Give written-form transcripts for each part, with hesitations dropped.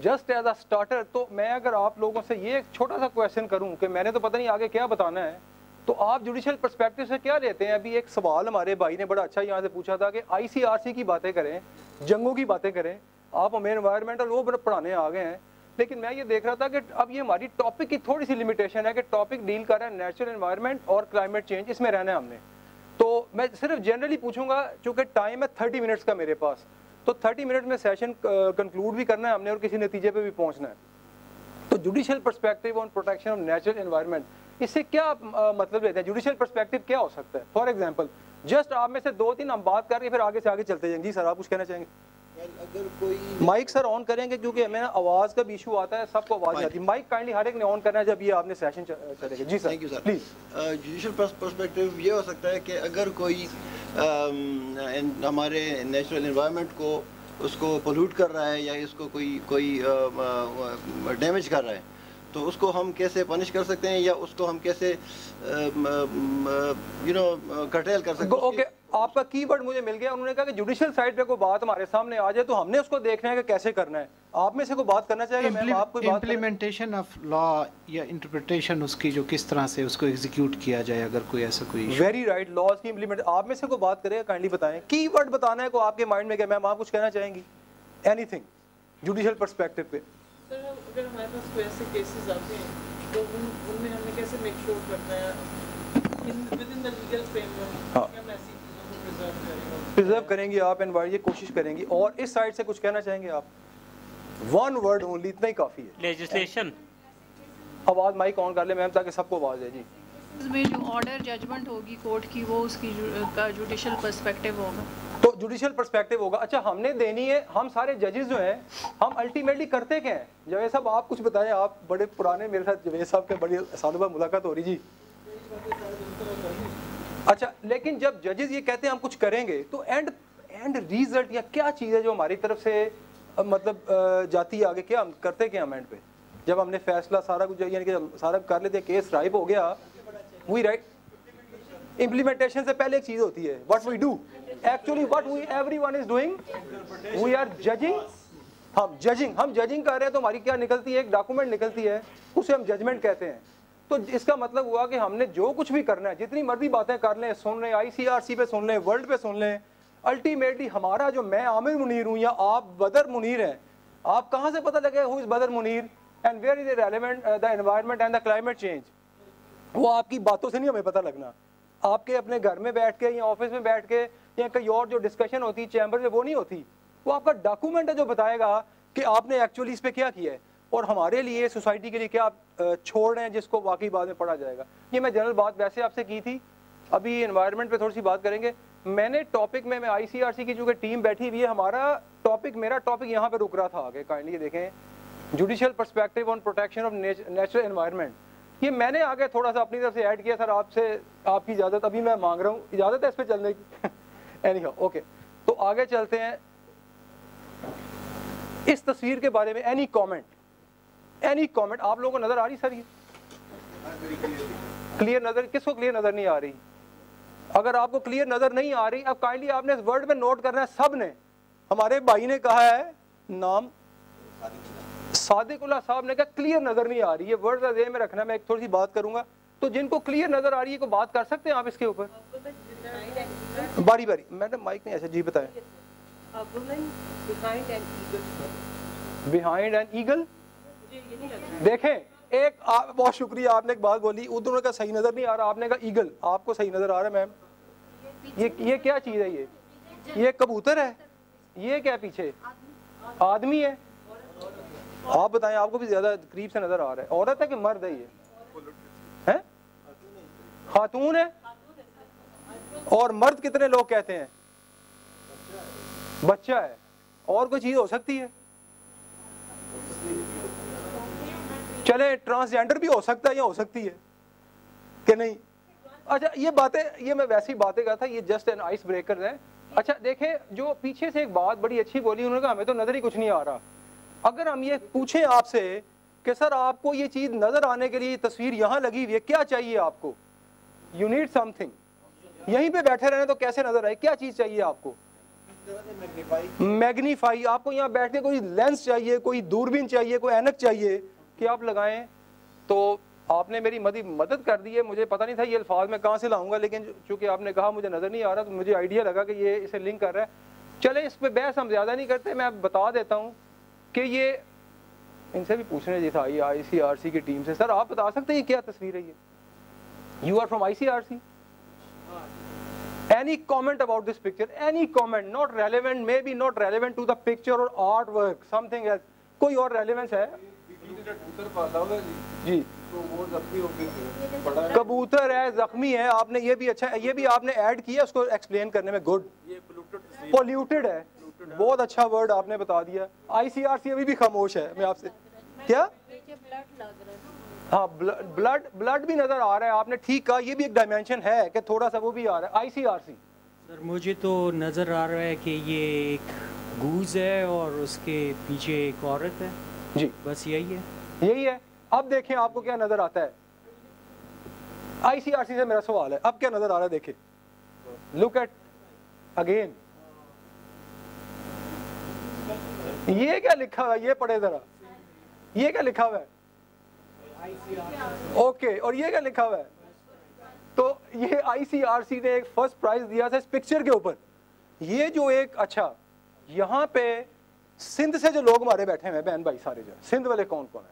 Just as a starter, तो मैं अगर आप लोगों से ये एक छोटा सा क्वेश्चन करूं कि मैंने तो पता नहीं आगे क्या बताना है, तो आप जुडिशल पर्सपेक्टिव से क्या लेते हैं? अभी एक सवाल हमारे भाई ने बड़ा अच्छा यहाँ से पूछा था कि ICRC की बातें करें, जंगों की बातें करें, आप हमें एनवायरमेंटल वो पढ़ाने आ गए हैं। लेकिन मैं ये देख रहा था कि अब ये हमारी टॉपिक की थोड़ी सी लिमिटेशन है कि टॉपिक डील कर रहा है नेचुरल एनवायरनमेंट और क्लाइमेट चेंज, इसमें रहना है हमने। तो मैं सिर्फ जनरली पूछूंगा, चूँकि टाइम है 30 मिनट्स का मेरे पास, तो 30 मिनट में सेशन कंक्लूड भी करना है हमने और किसी नतीजे पे भी पहुंचना है। तो judicial perspective on protection of natural environment, इससे क्या मतलब लेते हैं? जुडिशियल पर्सपेक्टिव क्या हो सकता है? फॉर एग्जांपल जस्ट आप में से 2-3 हम बात कर रहे हैं, फिर आगे से आगे चलते जाएंगे। जी सर, आप कुछ कहना चाहेंगे? अगर कोई माइक सर ऑन करेंगे, क्योंकि हमें आवाज़ का भी इशू आता है, सबको आवाज़ आती है। माइक काइंडली हर एक ने ऑन करना है जब ये आपने सेशन चलेगा। जी sir, thank you sir. Please. Judicial perspective ये हो सकता है कि अगर कोई हमारे नेचुरल एनवायरनमेंट को उसको पोल्यूट कर रहा है या इसको कोई डैमेज कर रहा है, तो उसको हम कैसे पनिश कर सकते हैं या उसको हम कैसे कर्टेल कर सकते हैं। ओके, आपका कीवर्ड मुझे मिल गया। उन्होंने कहा कि जुडिशियल साइड पे कोई बात हमारे सामने आ जाए तो हमने उसको देखना है कि कैसे करना है। आप में से कोई बात करना चाहेगा? मैं आपको बात इम्प्लीमेंटेशन ऑफ लॉ या इंटरप्रिटेशन उसकी, जो किस तरह से उसको एग्जीक्यूट किया जाए, अगर कोई ऐसा कोई। वेरी राइट, लॉज की इम्प्लीमेंट। आप में से कोई बात करेगा? काइंडली बताएं। कीवर्ड बताना है को आपके माइंड में क्या? मैम आप कुछ कहना चाहेंगी? एनीथिंग जुडिशियल पर्सपेक्टिव पे। सर, अगर हमारे पास कोई ऐसे केसेस आते हैं तो उनमें हमें कैसे मेक श्योर करना है with in the legal framework कि हम ऐसी चीज़ों को प्रिजर्व करेंगे आप, एनवायरमेंट ये कोशिश करेंगे। और इस साइड से कुछ कहना चाहेंगे आप? वन वर्ड ओनली, इतना ही काफ़ी है। लेजिस्लेशन। आवाज़ माइक ऑन कर ले मैम, ताकि सबको आवाज़ है। जी, इसमें जो ऑर्डर जजमेंट होगी कोर्ट की, वो उसकी का जुडिशियल पर्सपेक्टिव होगा। तो जुडिशियल पर्सपेक्टिव होगा। अच्छा, हमने देनी है। हम सारे जजेस जो हैं, हम अल्टीमेटली करते क्या हैं? जवेद साहब आप कुछ बताएं, आप बड़े पुराने, मेरे साथ जवेद साहब के बड़ी सालों बाद मुलाकात हो रही। जी अच्छा, लेकिन जब जजेस ये कहते हैं हम कुछ करेंगे, तो एंड रिजल्ट या क्या चीज़ है जो हमारी तरफ से मतलब जाती है आगे? क्या हम करते क्या हम एंड पे? जब हमने फैसला सारा कुछ यानी कि सारा कर लेते, केस राइप हो गया, वी राइट। इम्प्लीमेंटेशन से पहले एक चीज होती है, what we do actually, what we everyone is doing, we are judging. हम जजिंग कर रहे हैं, तो हमारी क्या निकलती है? एक डॉक्यूमेंट निकलती है, उसे हम जजमेंट कहते हैं। तो इसका मतलब हुआ कि हमने जो कुछ भी करना है, जितनी मर्जी बातें कर लें, सुन लें, ICRC पे सुन लें, वर्ल्ड पे सुन लें, अल्टीमेटली हमारा जो, मैं आमिर मुनीर हूँ या आप बदर मुनीर हैं, आप कहाँ से पता लगे who is Badar Munir and where is relevant the environment and the climate change? वो आपकी बातों से नहीं हमें पता लगना। आपके अपने घर में बैठ के या ऑफिस में बैठ के या कहीं और जो डिस्कशन होती चैम्बर में, वो नहीं होती। वो आपका डॉक्यूमेंट है जो बताएगा कि आपने एक्चुअली इस पे क्या किया है और हमारे लिए, सोसाइटी के लिए क्या आप छोड़ रहे हैं, जिसको वाकई बाद में पढ़ा जाएगा। ये मैं जनरल बात वैसे आपसे की थी। अभी एनवायरनमेंट पे थोड़ी सी बात करेंगे। मैंने टॉपिक में, मैं ICRC की चूँकि टीम बैठी हुई है, हमारा टॉपिक, मेरा टॉपिक यहाँ पे रुक रहा था आगे। काइंडली देखें, judicial perspective on protection of natural environment. ये मैंने आगे थोड़ा सा अपनी तरफ से ऐड किया। सर आपसे आपकी इजाज़त अभी मैं मांग रहा हूँ, इजाज़त है इस पर चलने की? एनीहाउ, ओके, तो आगे चलते हैं। इस तस्वीर के बारे में एनी कमेंट? आप लोगों को नजर आ रही? सर ये क्लियर नजर, किसको क्लियर नजर नहीं आ रही? अगर आपको क्लियर नजर नहीं आ रही, अब काइंडली आपने इस वर्ड में नोट करना है। सब ने, हमारे भाई ने कहा है, नाम सादिकुल्लाह साहब ने कहा क्लियर नजर नहीं आ रही है। वर्ड जेहन में रखना, मैं एक थोड़ी सी बात करूंगा। तो जिनको क्लियर नजर आ रही है को बात कर सकते हैं आप इसके ऊपर? बारी बारी, मैडम माइक नहीं ऐसे। जी बताएं। Behind an eagle. देखें, एक बहुत शुक्रिया, आपने एक बात बोली, उधर का सही नजर नहीं आ रहा, आपने कहा ईगल, आपको सही नजर आ रहा है मैम। ये क्या चीज है? ये कबूतर है? ये क्या पीछे आदमी है? आप बताएं, आपको भी ज्यादा करीब से नजर आ रहा है। औरत है कि मर्द है? ये है खातून है। और मर्द कितने लोग कहते हैं? बच्चा है। और कोई चीज हो सकती है? चले ट्रांसजेंडर भी हो सकता है या हो सकती है कि नहीं? अच्छा, ये बातें, ये मैं वैसी बातें कहा था, ये जस्ट एन आइस ब्रेकर है। अच्छा देखें, जो पीछे से एक बात बड़ी अच्छी बोली उन्होंने कहा हमें तो नजर ही कुछ नहीं आ रहा। अगर हम ये पूछें आपसे कि सर आपको ये चीज नजर आने के लिए तस्वीर यहाँ लगी हुई है, क्या चाहिए आपको? You need something. यहीं पे बैठे रहने तो कैसे नजर आए? क्या चीज चाहिए आपको? मैग्नीफाई, आपको यहाँ बैठ के कोई लेंस चाहिए, कोई दूरबीन चाहिए, कोई ऐनक चाहिए कि आप लगाएं। तो आपने मेरी मदद कर दी है, मुझे पता नहीं था ये अल्फाज मैं कहाँ से लाऊंगा, लेकिन चूंकि आपने कहा मुझे नज़र नहीं आ रहा तो मुझे आइडिया लगा कि ये इसे लिंक कर रहा है। चले इस पर बहस हम ज़्यादा नहीं करते, मैं बता देता हूँ कि ये इनसे भी पूछने जैसा आई ICRC की टीम से, सर आप बता सकते हैं क्या तस्वीर है ये? You are from ICRC? Any comment about this picture? Any comment? Not relevant, maybe not relevant to the picture or artwork, something else. कोई और relevance है? जी, कबूतर है, जख्मी है, आपने ये भी अच्छा, ये भी आपने ऐड किया उसको एक्सप्लेन करने में, गुड। पोल्यूटेड है, बहुत अच्छा वर्ड आपने बता दिया। ICRC अभी भी खामोश है। मैं आपसे क्या, हाँ ब्लड भी नजर आ रहा है, आपने ठीक कहा, ये भी एक डायमेंशन है कि थोड़ा सा वो भी आ रहा है। ICRC सर मुझे तो नज़र आ रहा है कि ये एक गूज है और उसके पीछे एक औरत है जी, बस यही है, यही है। अब देखें आपको क्या नजर आता है। ICRC से मेरा सवाल है, अब क्या नजर आ रहा है? देखें, लुक एट अगेन, ये क्या लिखा हुआ है? ये पढ़े जरा, ये क्या लिखा हुआ है? ओके, और ये क्या लिखा हुआ है? तो ये ICRC ने एक फर्स्ट प्राइज दिया था इस पिक्चर के ऊपर। ये जो एक, अच्छा यहाँ पे सिंध से जो लोग हमारे बैठे हुए हैं बहन भाई सारे, जो सिंध वाले कौन कौन है,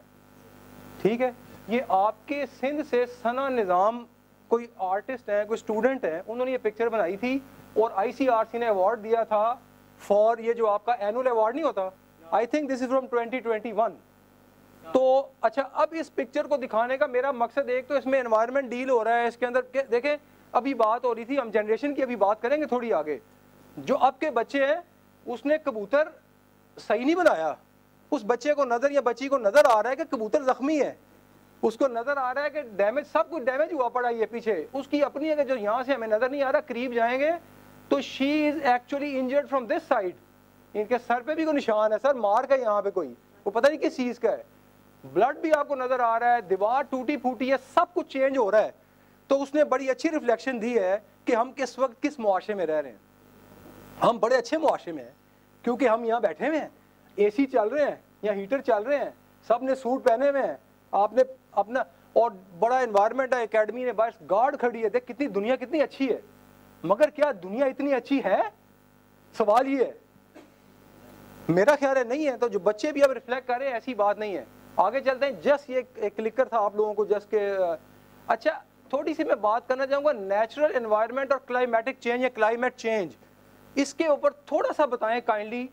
ठीक है, ये आपके सिंध से सना निज़ाम कोई आर्टिस्ट है, कोई स्टूडेंट है, उन्होंने ये पिक्चर बनाई थी और ICRC ने अवार्ड दिया था फॉर ये जो आपका एनुअल अवार्ड नहीं होता, I think this is from 2021। तो अच्छा, अब इस पिक्चर को दिखाने का मेरा मकसद, एक तो इसमें एनवायरनमेंट डील हो रहा है, इसके अंदर देखें अभी बात हो रही थी, हम जनरेशन की अभी बात करेंगे थोड़ी आगे। जो अब के बच्चे हैं उसने कबूतर सही नहीं बनाया, उस बच्चे को नजर या बच्ची को नजर आ रहा है कि कबूतर जख्मी है, उसको नजर आ रहा है कि डैमेज, सब कुछ डैमेज हुआ पड़ा है पीछे, उसकी अपनी है कि जो यहाँ से हमें नजर नहीं आ रहा, करीब जाएंगे तो she is actually injured from this side, इनके सर पे भी कोई निशान है, सर मार का यहाँ पे कोई, वो पता नहीं किस चीज का है, ब्लड भी आपको नजर आ रहा है, दीवार टूटी फूटी है, सब कुछ चेंज हो रहा है। तो उसने बड़ी अच्छी रिफ्लेक्शन दी है कि हम किस वक्त किस मुआशरे में रह रहे हैं। हम बड़े अच्छे मुआशरे में हैं क्योंकि हम यहाँ बैठे हुए हैं, AC चल रहे हैं, यहाँ हीटर चल रहे हैं, सब ने सूट पहने हुए हैं, आपने अपना, और बड़ा एनवायरनमेंट है, एकेडमी ने बस गार्ड खड़ी है, देख कितनी दुनिया कितनी अच्छी है। मगर क्या दुनिया इतनी अच्छी है, सवाल ये है, मेरा ख्याल है नहीं है। तो जो बच्चे भी अब रिफ्लेक्ट कर रहे हैं, ऐसी बात नहीं है। आगे चलते हैं। जस्ट ये एक क्लिकर था आप लोगों को, जस्ट के अच्छा थोड़ी सी मैं बात करना चाहूँगा नेचुरल एनवायरनमेंट और क्लाइमेटिक चेंज या क्लाइमेट चेंज, इसके ऊपर थोड़ा सा बताएं काइंडली।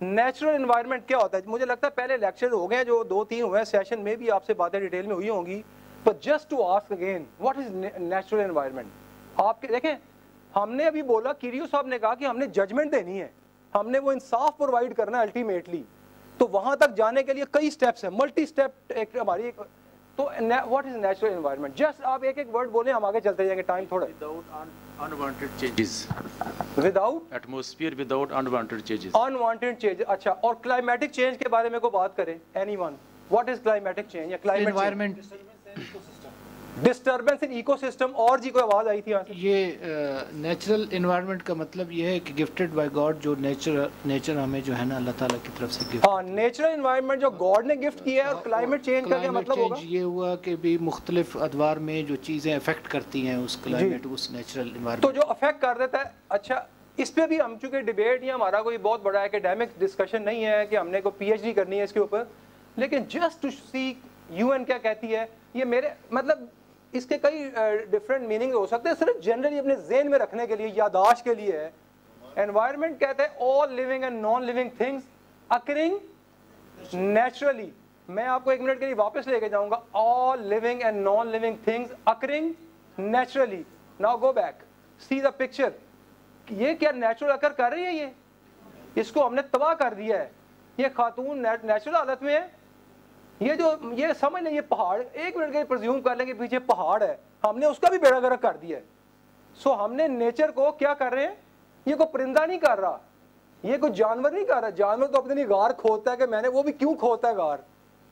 नेचुरल एनवायरनमेंट क्या होता है? मुझे लगता है पहले लेक्चर हो गए जो 2-3 हुए हैं, सेशन में भी आपसे बातें डिटेल में हुई होंगी, पर just to ask again what is natural environment. आपके देखें, हमने अभी बोला, किरियो साहब ने कहा कि हमने जजमेंट देनी है, हमने वो इंसाफ प्रोवाइड करना है अल्टीमेटली। तो वहां तक जाने के लिए कई स्टेप्स हैं, मल्टी स्टेप एक हमारी एक, तो what is natural environment, just आप एक एक वर्ड बोले, हम आगे चलते जाएंगे, टाइम थोड़ा। Unwanted changes. Without Atmosphere without unwanted changes. Unwanted change. अच्छा, और क्लाइमेटिक चेंज के बारे में को बात करें, anyone, what is climatic change या climate environment disturbance in ecosystem. और जी कोई आवाज आई थी यहाँ से? ये नेचुरल एनवायरनमेंट का मतलब ये है कि गिफ्टेड बाय गॉड, जो नेचर हमें जो है ना अल्लाह ताला की तरफ से गिफ्ट। हाँ, नेचुरल एनवायरनमेंट जो गॉड ने गिफ्ट किया है। और क्लाइमेट चेंज का क्या मतलब होगा? ये हुआ कि भी मुख्तलिफ अदवार में जो चीज़ें अफेक्ट करती हैं उस क्लाइमेट, उस नेचुरल एनवायरनमेंट, तो जो अफेक्ट कर देता है। अच्छा, इस पे भी हम चूंकि डिबेट या हमारा कोई बहुत बड़ा एकेडमिक डिस्कशन नहीं है कि हमने कोई PhD करनी है इसके ऊपर, लेकिन जस्ट टू सी UN क्या कहती है, ये मेरे मतलब इसके कई डिफरेंट मीनिंग हो सकते हैं, सिर्फ जनरली अपने जेहन में रखने के लिए, यादाश्त के लिए है। एनवायरनमेंट कहते हैं all living and non living things occurring naturally. मैं आपको 1 मिनट के लिए वापस लेके जाऊंगा। All living and non living things occurring naturally. Now go back, see the picture. ये क्या नेचुरल अकर कर रही है? ये इसको हमने तबाह कर दिया है। ये खातून नेचुरल हालत में है। ये जो ये समझ लें, ये पहाड़, 1 मिनट के लिए प्रिज्यूम कर लेंगे पीछे पहाड़ है, हमने उसका भी बेड़ा गर्क कर दिया है। सो हमने नेचर को क्या कर रहे हैं, ये कोई परिंदा नहीं कर रहा, ये कोई जानवर नहीं कर रहा। जानवर तो अपनी गार खोदता है कि मैंने, वो भी क्यों खोदता है गार,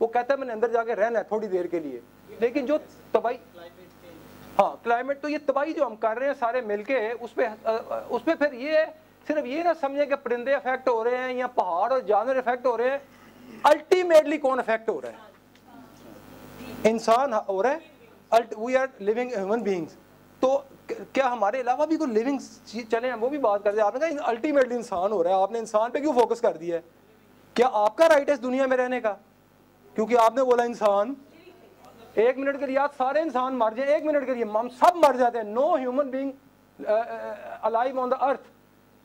वो कहता है मैंने अंदर जाके रहना है थोड़ी देर के लिए। लेकिन जो तबाही, हाँ क्लाइमेट, तो ये तबाही जो हम कर रहे हैं सारे मिलके, उस पर फिर ये सिर्फ ये ना समझे कि परिंदे अफेक्ट हो रहे हैं या पहाड़ और जानवर अफेक्ट हो रहे हैं, अल्टीमेटली कौन अफेक्ट हो रहा है? इंसान हो रहा है। We are living human beings. तो क्या हमारे अलावा भी कोई लिविंग चले हैं, वो भी बात करते हैं। आपने कहा अल्टीमेटली इंसान हो रहा है, आपने इंसान पे क्यों फोकस कर दिया है? क्या आपका राइट है इस दुनिया में रहने का? क्योंकि आपने बोला इंसान, 1 मिनट के लिए आज सारे इंसान मर जाए, 1 मिनट के लिए हम सब मर जाते हैं, no human being alive on the earth,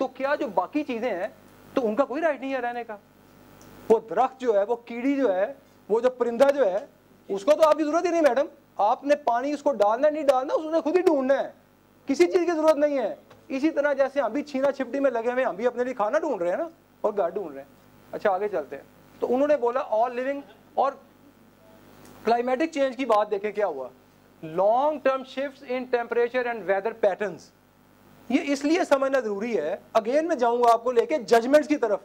तो क्या जो बाकी चीजें हैं तो उनका कोई राइट नहीं है रहने का? वो दरख्त जो है, वो कीड़ी जो है, वो जो परिंदा जो है, उसको तो आपकी जरूरत ही नहीं मैडम। आपने पानी उसको डालना नहीं डालना उसने खुद ही ढूंढना है, किसी चीज की जरूरत नहीं है। इसी तरह जैसे हम भी छीना छिपटी में लगे हुए, हम भी अपने लिए खाना ढूंढ रहे हैं ना, और घर ढूंढ रहे हैं। अच्छा आगे चलते हैं। तो उन्होंने बोला ऑल लिविंग, और क्लाइमेटिक चेंज की बात देखें क्या हुआ, long term shifts in temperature and weather patterns. ये इसलिए समझना जरूरी है। अगेन मैं जाऊंगा आपको लेके जजमेंट्स की तरफ।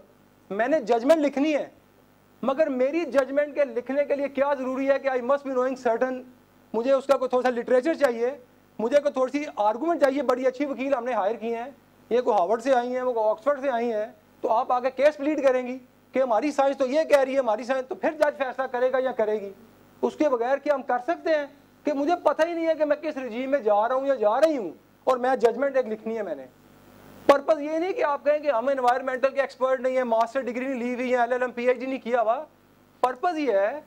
मैंने जजमेंट लिखनी है, मगर मेरी जजमेंट के लिखने के लिए क्या जरूरी है कि I must be knowing certain, मुझे उसका कोई थोड़ा सा लिटरेचर चाहिए, मुझे कोई थोड़ी सी आर्गूमेंट चाहिए। बड़ी अच्छी वकील हमने हायर की हैं, ये को हार्वर्ड से आई हैं, वो ऑक्सफोर्ड से आई हैं, तो आप आगे केस प्लीड करेंगी कि हमारी साइंस तो ये कह रही है, हमारी साइंस, तो फिर जज फैसला करेगा या करेगी। उसके बगैर क्या हम कर सकते हैं कि मुझे पता ही नहीं है कि मैं किस रजीम में जा रहा हूँ या जा रही हूँ, और मैं जजमेंट एक लिखनी है मैंने। पर्पज ये नहीं कि आप कहें कि हम एनवायरमेंटल के एक्सपर्ट नहीं है, मास्टर डिग्री नहीं ली हुई है, LLM PhD नहीं किया हुआ। पर्पज ये है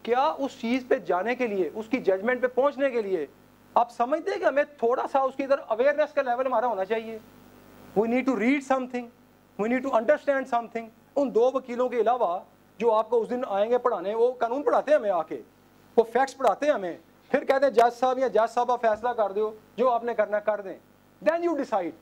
क्या उस चीज पे जाने के लिए, उसकी जजमेंट पे पहुंचने के लिए आप समझते हैं कि हमें थोड़ा सा उसकी इधर अवेयरनेस का लेवल हमारा होना चाहिए। We need to read something, we need to understand something. उन 2 वकीलों के अलावा जो आपको उस दिन आएंगे पढ़ाने, वो कानून पढ़ाते हैं हमें आके, वो फैक्ट्स पढ़ाते हैं हमें, फिर कहते हैं जज साहब या जज साहब आप फैसला कर दो, जो आपने करना कर दें, देन यू डिसाइड।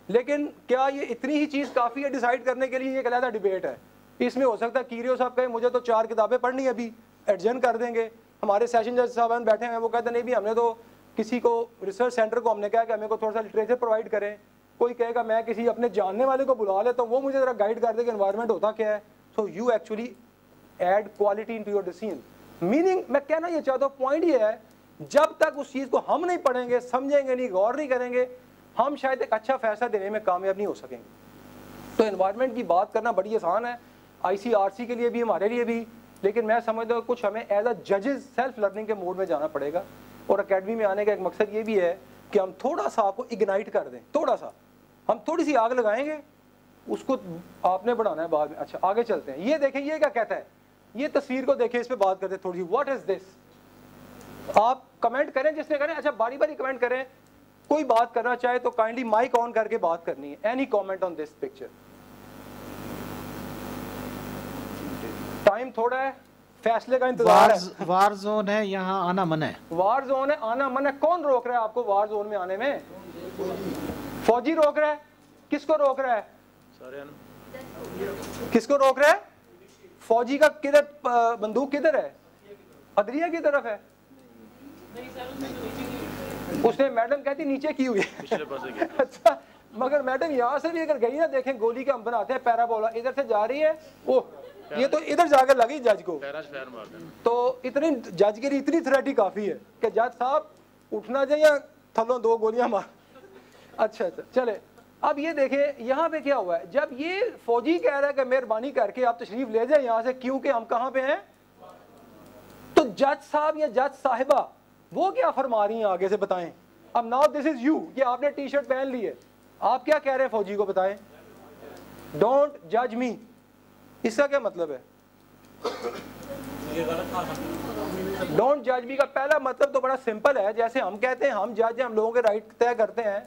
लेकिन क्या ये इतनी ही चीज़ काफ़ी है डिसाइड करने के लिए? ये एक अलग डिबेट है। इसमें हो सकता है कीरियो साहब कहे मुझे तो 4 किताबें पढ़नी है, अभी एडजन कर देंगे। हमारे सेशन जज साहब बैठे हैं, वो कहते नहीं भी हमने तो किसी को रिसर्च सेंटर को हमने कहा कि हमें को थोड़ा सा लिटरेचर प्रोवाइड करें। कोई कहेगा मैं किसी अपने जानने वाले को बुला लेता हूँ, वो मुझे ज़रा गाइड कर दे कि एनवायरनमेंट होता क्या है। So you actually add quality into your decision. Meaning मैं कहना ये चाहता हूँ, पॉइंट ये है, जब तक उस चीज़ को हम नहीं पढ़ेंगे, समझेंगे नहीं, गौर नहीं करेंगे, हम शायद एक अच्छा फैसला देने में कामयाब नहीं हो सकेंगे। तो एनवायरनमेंट की बात करना बड़ी आसान है, ICRC के लिए भी, हमारे लिए भी, लेकिन मैं समझता हूँ कुछ हमें एज अ जजेस सेल्फ लर्निंग के मोड में जाना पड़ेगा। और अकेडमी में आने का एक मकसद ये भी है कि हम थोड़ा सा आपको इग्नाइट कर दें, थोड़ा सा हम थोड़ी सी आग लगाएंगे, उसको आपने बढ़ाना है बाद में। अच्छा आगे चलते हैं। ये देखें ये क्या कहता है, ये तस्वीर को देखें, इस पर बात करते हैं थोड़ी सी। What is this? आप कमेंट करें जिसने करें, अच्छा बारी बारी कमेंट करें। कोई बात करना चाहे तो काइंडली माइक ऑन करके बात करनी है। Any comment on this picture? Time थोड़ा है, फैसले का इंतजार है। वार जोन है, यहाँ आना मन है। वार जोन है, आना मन है। कौन रोक रहा है आपको वार जोन में आने में? फौजी रोक रहा है। किसको रोक रहा है? किसको रोक रहा है? फौजी का किधर बंदूक किधर है? अदरिया की तरफ है। उसने मैडम कहती नीचे की हुई है। अच्छा मगर मैडम यहाँ से भी अगर गई ना, देखें गोली का हम बनाते हैं पैराबोला, इधर से जा रही है, वो ये तो इधर जाकर लगी जज को, तो इतनी जज के लिए इतनी थ्रेट ही काफी है कि जज साहब उठना चाहिए या थलों 2 गोलियां मार। अच्छा अच्छा चले, अब ये देखें यहाँ पे क्या हुआ है। जब ये फौजी कह रहा है कि मेहरबानी करके आप तशरीफ ले जाए यहाँ से, क्योंकि हम कहाँ पे हैं, तो जज साहब या जज साहिबा वो क्या फरमा रही हैं आगे से बताएं। अब नाउ दिस इज यू, ये आपने टी-शर्ट पहन ली है, आप क्या कह रहे हैं फौजी को बताएं? डोंट जज मी। इसका क्या मतलब है? डोंट जज मी का पहला मतलब तो बड़ा सिंपल है। जैसे हम कहते हैं हम जज हैं, हम लोगों के राइट तय करते हैं,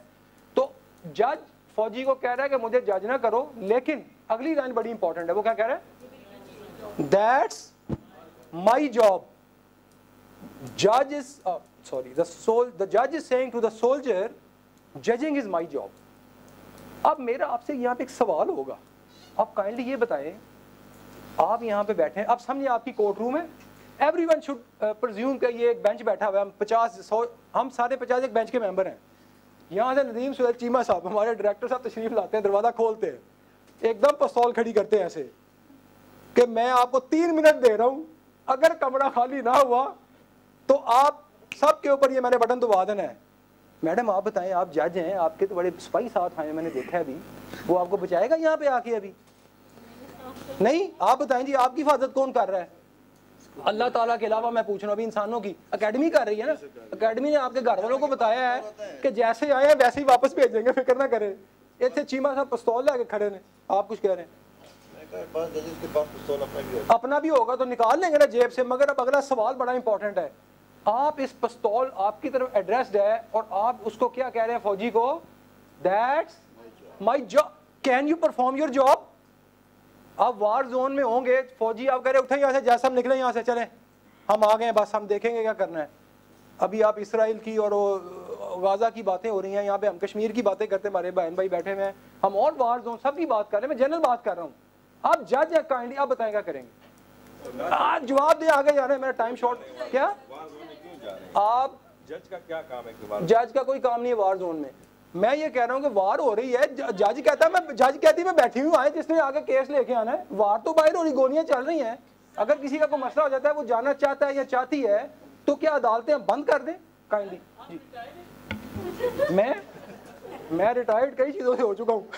तो जज फौजी को कह रहा है कि मुझे जज ना करो, लेकिन अगली लाइन बड़ी इंपॉर्टेंट है। वो क्या कह रहा है? That's my job. Judge is the judge is saying to the soldier, judging is my job. अब मेरा आपसे यहाँ पे एक सवाल होगा, आप काइंडली ये बताएं, आप यहाँ पे बैठे हैं, अब समझिए आपकी कोर्ट रूम है, एवरीवन शुड प्रिज्यूम कि ये एक बेंच बैठा हुआ है, हम 50-100 हम सारे 50 एक बेंच के मेंबर हैं। यहाँ से नदीम सुहेल चीमा साहब हमारे डायरेक्टर साहब तशरीफ लाते हैं, दरवाज़ा खोलते हैं, एकदम पिस्तौल खड़ी करते हैं ऐसे कि मैं आपको 3 मिनट दे रहा हूँ, अगर कमरा खाली ना हुआ तो आप सबके ऊपर ये मैंने बटन दबा देना है। मैडम आप बताएं, आप जज हैं, आपके तो बड़े सिपाही साथ आए, मैंने देखा है अभी, वो आपको बचाएगा यहाँ पे आके? अभी नहीं। आप बताएं जी, आपकी हिफाजत कौन कर रहा है? अल्लाह ताला के अलावा मैं पूछ रहा हूँ। अभी इंसानों की अकेडमी कर रही है ना, अकेडमी ने आपके घर वालों को बताया है कि जैसे आए हैं वैसे ही वापस भेजेंगे, फिक्र ना करें। इतने चीमा साहब पिस्तौल लेके खड़े ने, आप कुछ कह रहे हैं? अपना भी होगा तो निकाल लेंगे ना जेब से। मगर अब अगला सवाल बड़ा इंपॉर्टेंट है, आप इस पिस्तौल आपकी तरफ एड्रेस्ड है और आप उसको क्या कह रहे हैं फौजी को? That's my job, can you perform your job? आप वार जोन में होंगे, फौजी आप कह रहे उठे यहाँ से, जैसा हम निकले यहाँ से, चलें हम आ गए, बस हम देखेंगे क्या करना है। अभी आप इसराइल की और गाजा की बातें हो रही हैं, यहाँ पे हम कश्मीर की बातें करते, हमारे बहन भाई बैठे हुए हैं, हम और वार जोन सब की बात कर रहे हैं, मैं जनरल बात कर रहा हूँ। आप जज है काइंडली, आप बताएं क्या करेंगे? आज जवाब दे, आगे जा रहे हैं, मेरा टाइम शॉर्ट। क्या आप जज का क्या काम है? जज का कोई काम नहीं है वार जोन में। मैं ये कह रहा हूँ कि वार हो रही है, जज कहता है, मैं जज कहती है मैं बैठी हूँ, आए जिसने आगे केस लेके आना है। वार तो बाहर हो रही, गोलियां चल रही हैं। अगर किसी का कोई मसला हो जाता है, वो जाना चाहता है या चाहती है, तो क्या अदालतें बंद कर दें काइंडली? मैं रिटायर्ड कई चीजों से हो चुका हूँ।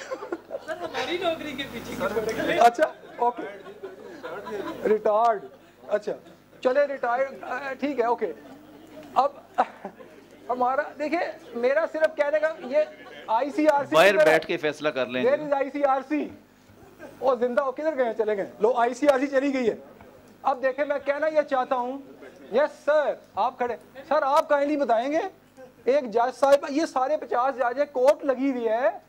हमारी नौकरी के पीछे। अच्छा ओके, रिटायर्ड, अच्छा चले रिटायर्ड, ठीक है ओके। अब हमारा देखिए, मेरा सिर्फ कहने का ये ICRC बाहर बैठ के फैसला कर लेंगे। Where is ICRC? वो जिंदा हो किधर गए? चले गए लो, ICRC चली गई है। अब देखें, मैं कहना ये चाहता हूँ, यस सर आप खड़े, सर आप काइंडली बताएंगे, एक जज साहब, ये सारे 50 जज है, कोर्ट लगी हुई है,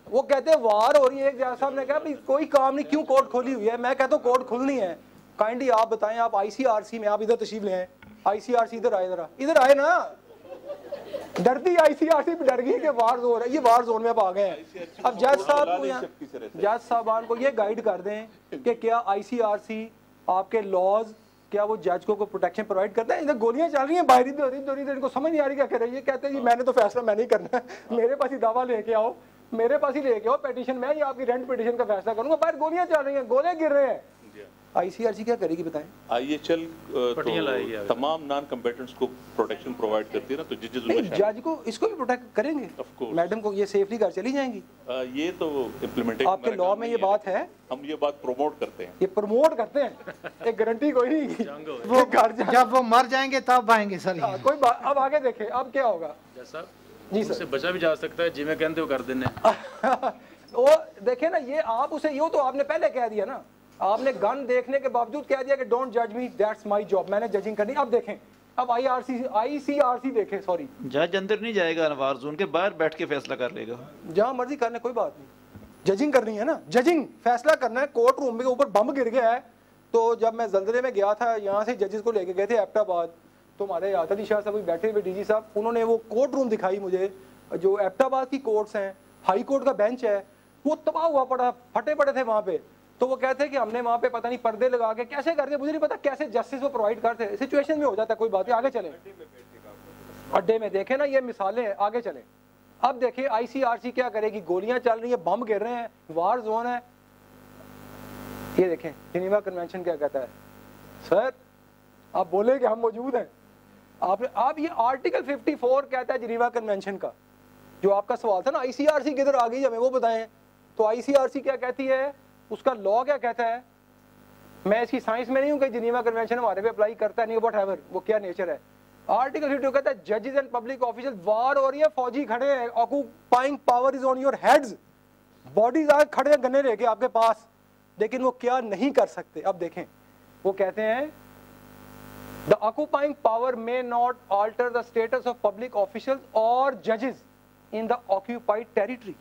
वो कहते हैं वार हो रही है। एक जज साहब ने कहा भाई कोई काम नहीं, क्यों कोर्ट खोली हुई है? मैं कहता हूँ कोर्ट खुलनी है। काइंडली आप बताएं, आप ICRC में, आप इधर तशरीफ ले आए, ICRC इधर आए, जरा इधर आए ना। डरती ICRC भी डर गई कि वार जोन है, ये वार जोन में अब आ गए हैं। अब जज साहब को, जज साहबान को ये गाइड कर दें कि क्या ICRC आपके लॉज, क्या वो जज को प्रोटेक्शन प्रोवाइड करता है? इधर गोलियां चल रही हैं बाहरी इधर, इनको समझ नहीं आ रही क्या कर रही है। ये कहते हैं जी मैंने तो फैसला मैं नहीं करना है, मेरे पास ही दावा लेके आओ, मेरे पास ही लेके आओ पेटिशन, मैं ही आपकी रेंट पिटीशन का फैसला करूंगा। बाहर गोलियां चल रही हैं, गोले गिर रहे हैं, ICRC क्या करेगी बताएं? IHL तो तमाम नॉन कम्बेटेंट्स को प्रोटेक्शन प्रोवाइड करती है ना, तो जज को इसको भी प्रोटेक्ट करेंगे, मैडम को ये सेफली घर चली जाएंगी। ये तो इम्प्लीमेंटेशन आपके लॉ में ये बात है, हम ये बात प्रमोट करते हैं, ये प्रमोट करते हैं, एक गारंटी कोई नहीं। वो घर जब वो मर जाएंगे तब आएंगे सर। कोई बात, अब आगे देखें अब क्या होगा जी सर, बचा भी जा सकता है, जिम्मे कहते हो कर देने। वो देखे ना, ये आप उसे यो तो आपने पहले कह दिया ना, आपने गन देखने के बावजूद कह दिया कि डोंट जज मी, दैट्स माय जॉब, मैंने जजिंग करनी। अब देखें, अब ICRC देखें, सॉरी जज अंदर नहीं जाएगा, वार जोन के बाहर बैठ के फैसला कर लेगा, जहां मर्जी करने, कोई बात नहीं। जजिंग करनी है ना, जजिंग फैसला करना है। कोर्ट रूम के ऊपर बम गिर गया है, तो जब मैं जल्दले में गया था, यहाँ से जजेस को लेके गए थे एबटाबाद, तो हमारे आतली शाह साहब बैठे हुए DG साहब, उन्होंने वो कोर्ट रूम दिखाई मुझे, जो एबटाबाद की कोर्ट्स हैं, हाई कोर्ट का बेंच है, वो तबाह हुआ पड़ा, फटे पड़े थे वहाँ पे। तो वो कहते हैं कि हमने वहाँ पे पता नहीं पर्दे लगा के कैसे करते, मुझे नहीं पता कैसे जस्टिस वो प्रोवाइड करते, सिचुएशन में हो जाता है। कोई बात नहीं, आगे चले, अड्डे में देखे ना, ये मिसालें हैं, आगे चले। अब देखिए ICRC क्या करेगी, गोलियां चल रही है, बम गिर रहे हैं, वार जोन है। ये देखें जिनेवा कन्वेंशन क्या कहता है। सर आप बोले कि हम मौजूद हैं, आप ये आर्टिकल 54 कहता है जिनेवा कन्वेंशन का, जो आपका सवाल था ना ICRC किधर आ गई, हमें वो बताएं। तो ICRC क्या कहती है, उसका लॉ क्या कहता है? मैं इसकी साइंस में नहीं हूं कि जिनेवा कन्वेंशन हमारे पे अप्लाई करता है नहीं, व्हाटएवर वो क्या नेचर है। आर्टिकल 52 कहता है जजेस एंड पब्लिक ऑफिशियल, वार हो रही है, फौजी खड़े हैं, occupying power is on your heads, bodies आए खड़े हैं गन्ने लेके आपके पास, लेकिन वो क्या नहीं कर सकते। अब देखें, वो कहते हैं the occupying power may not alter the status of public officials और जजेस in the occupied territory.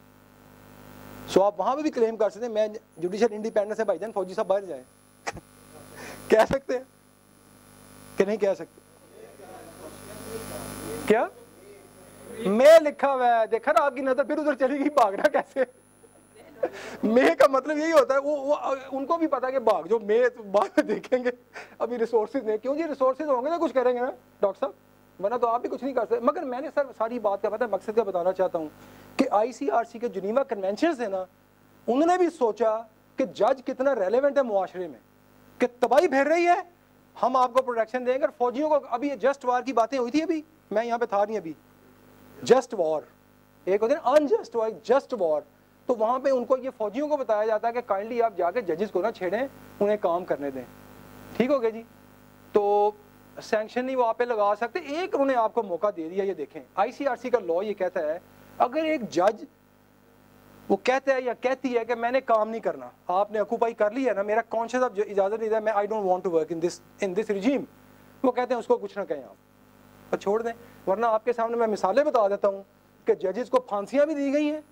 So आप वहां पे भी क्लेम कर सकते हैं मैं जुडिशियल इंडिपेंडेंस है भाईजान, फौजी साहब बाहर जाए कह सकते हैं कि नहीं कह सकते? क्या मैं लिखा हुआ है, देखा ना आपकी नजर फिर उधर चली गई, भागना कैसे? मैं का मतलब यही होता है, वो उनको भी पता है कि भाग जो, मैं बाद में देखेंगे, अभी रिसोर्सेज नहीं, क्यों जी रिसोर्सेज होंगे तो कुछ करेंगे ना डॉक्टर साहब, वरना तो आप भी कुछ नहीं कर सकते। मगर मैंने सर सारी बात का पता मकसद क्या बताना चाहता हूँ कि ICRC के जिनेवा कन्वेंशन है ना, उन्होंने भी सोचा कि जज कितना रेलेवेंट है मुआशरे में, कि तबाही फैल रही है, हम आपको प्रोटेक्शन देंगे। फौजियों को अभी जस्ट वार की बातें हुई थी, अभी मैं यहाँ पे था नहीं, अभी जस्ट वॉर, एक होते हैं अनजस्ट वॉर, जस्ट वॉर। तो वहाँ पे उनको ये फौजियों को बताया जाता है कि काइंडली आप जाके जजेस को ना छेड़ें, उन्हें काम करने दें। ठीक हो गया जी। तो सैंक्शन नहीं वो आप पे लगा सकते, एक उन्होंने आपको मौका दे दिया। ये देखें ICRC का लॉ ये कहता है अगर एक जज वो कहता है या कहती है कि मैंने काम नहीं करना, आपने ऑक्यूपाई कर लिया है ना, मेरा कॉन्शियस अब इजाज़त नहीं दे, मैं I don't want to work in this regime, वो कहते हैं उसको कुछ ना कहें आप और छोड़ दें। वरना आपके सामने मैं मिसालें बता देता हूँ कि जजेस को फांसियाँ भी दी गई हैं।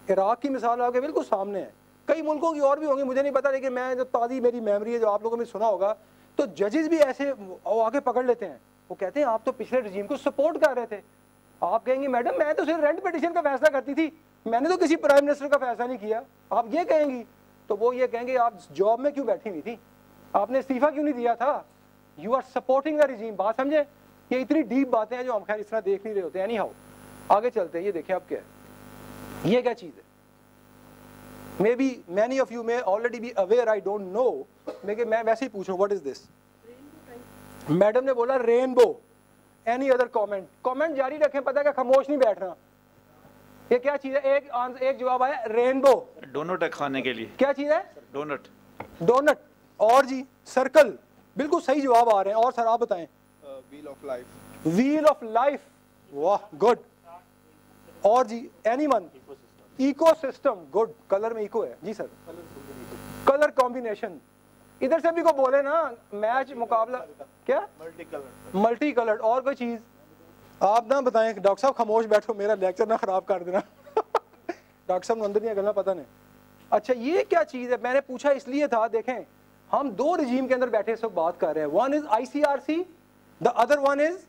इराक की मिसाल आपके बिल्कुल सामने है, कई मुल्कों की और भी होंगी मुझे नहीं पता, लेकिन मैं जो ताज़ी मेरी मेमोरी है जो आप लोगों ने सुना होगा, तो जजेस भी ऐसे आके पकड़ लेते हैं। वो कहते हैं आप तो पिछले रजीम को सपोर्ट कर रहे थे। आप कहेंगे मैडम मैं तो सिर्फ रेंट पिटीशन का फैसला करती थी, मैंने तो किसी प्राइम मिनिस्टर का फैसला नहीं किया, आप ये कहेंगी। तो वो ये कहेंगे आप जॉब में क्यों बैठी हुई थी, आपने इस्तीफा क्यों नहीं दिया था, you are supporting the regime. बात समझे, ये इतनी डीप बातें हैं जो हम खैर इस तरह देख नहीं रहे होते। एनी हाउ आगे चलते हैं। ये देखें आप क्या है, ये क्या चीज़ है। May be many of you may already be aware, I don't know, लेकिन मैं वैसे ही पूछ रहा हूँ व्हाट इज दिस। मैडम ने बोला rainbow, any other comment, comment जारी रखें, पता है कि खामोश नहीं बैठना। ये क्या चीज है, एक जवाब आया रेनबो, डोनट है खाने के लिए, क्या चीज है, डोनट, डोनट। और जी सर्कल, बिल्कुल सही जवाब आ रहे हैं। और सर आप बताएं, wheel of life, wheel of life, वाह गुड। और जी एनीवन, इकोसिस्टम, गुड, कलर में इको है जी सर, कलर कॉम्बिनेशन। इधर से भी को बोले ना मैच मुकाबला, क्या मल्टी कलर। और कोई चीज आप ना बताएं, डॉक्टर साहब खामोश बैठो, मेरा लेक्चर ना खराब कर देना। डॉक्टर साहब अंदर नहीं गलना पता नहीं। अच्छा ये क्या चीज है, मैंने पूछा इसलिए था, देखें हम दो रजीम के अंदर बैठे इस वक्त बात कर रहे हैं, one is ICRC, the other one is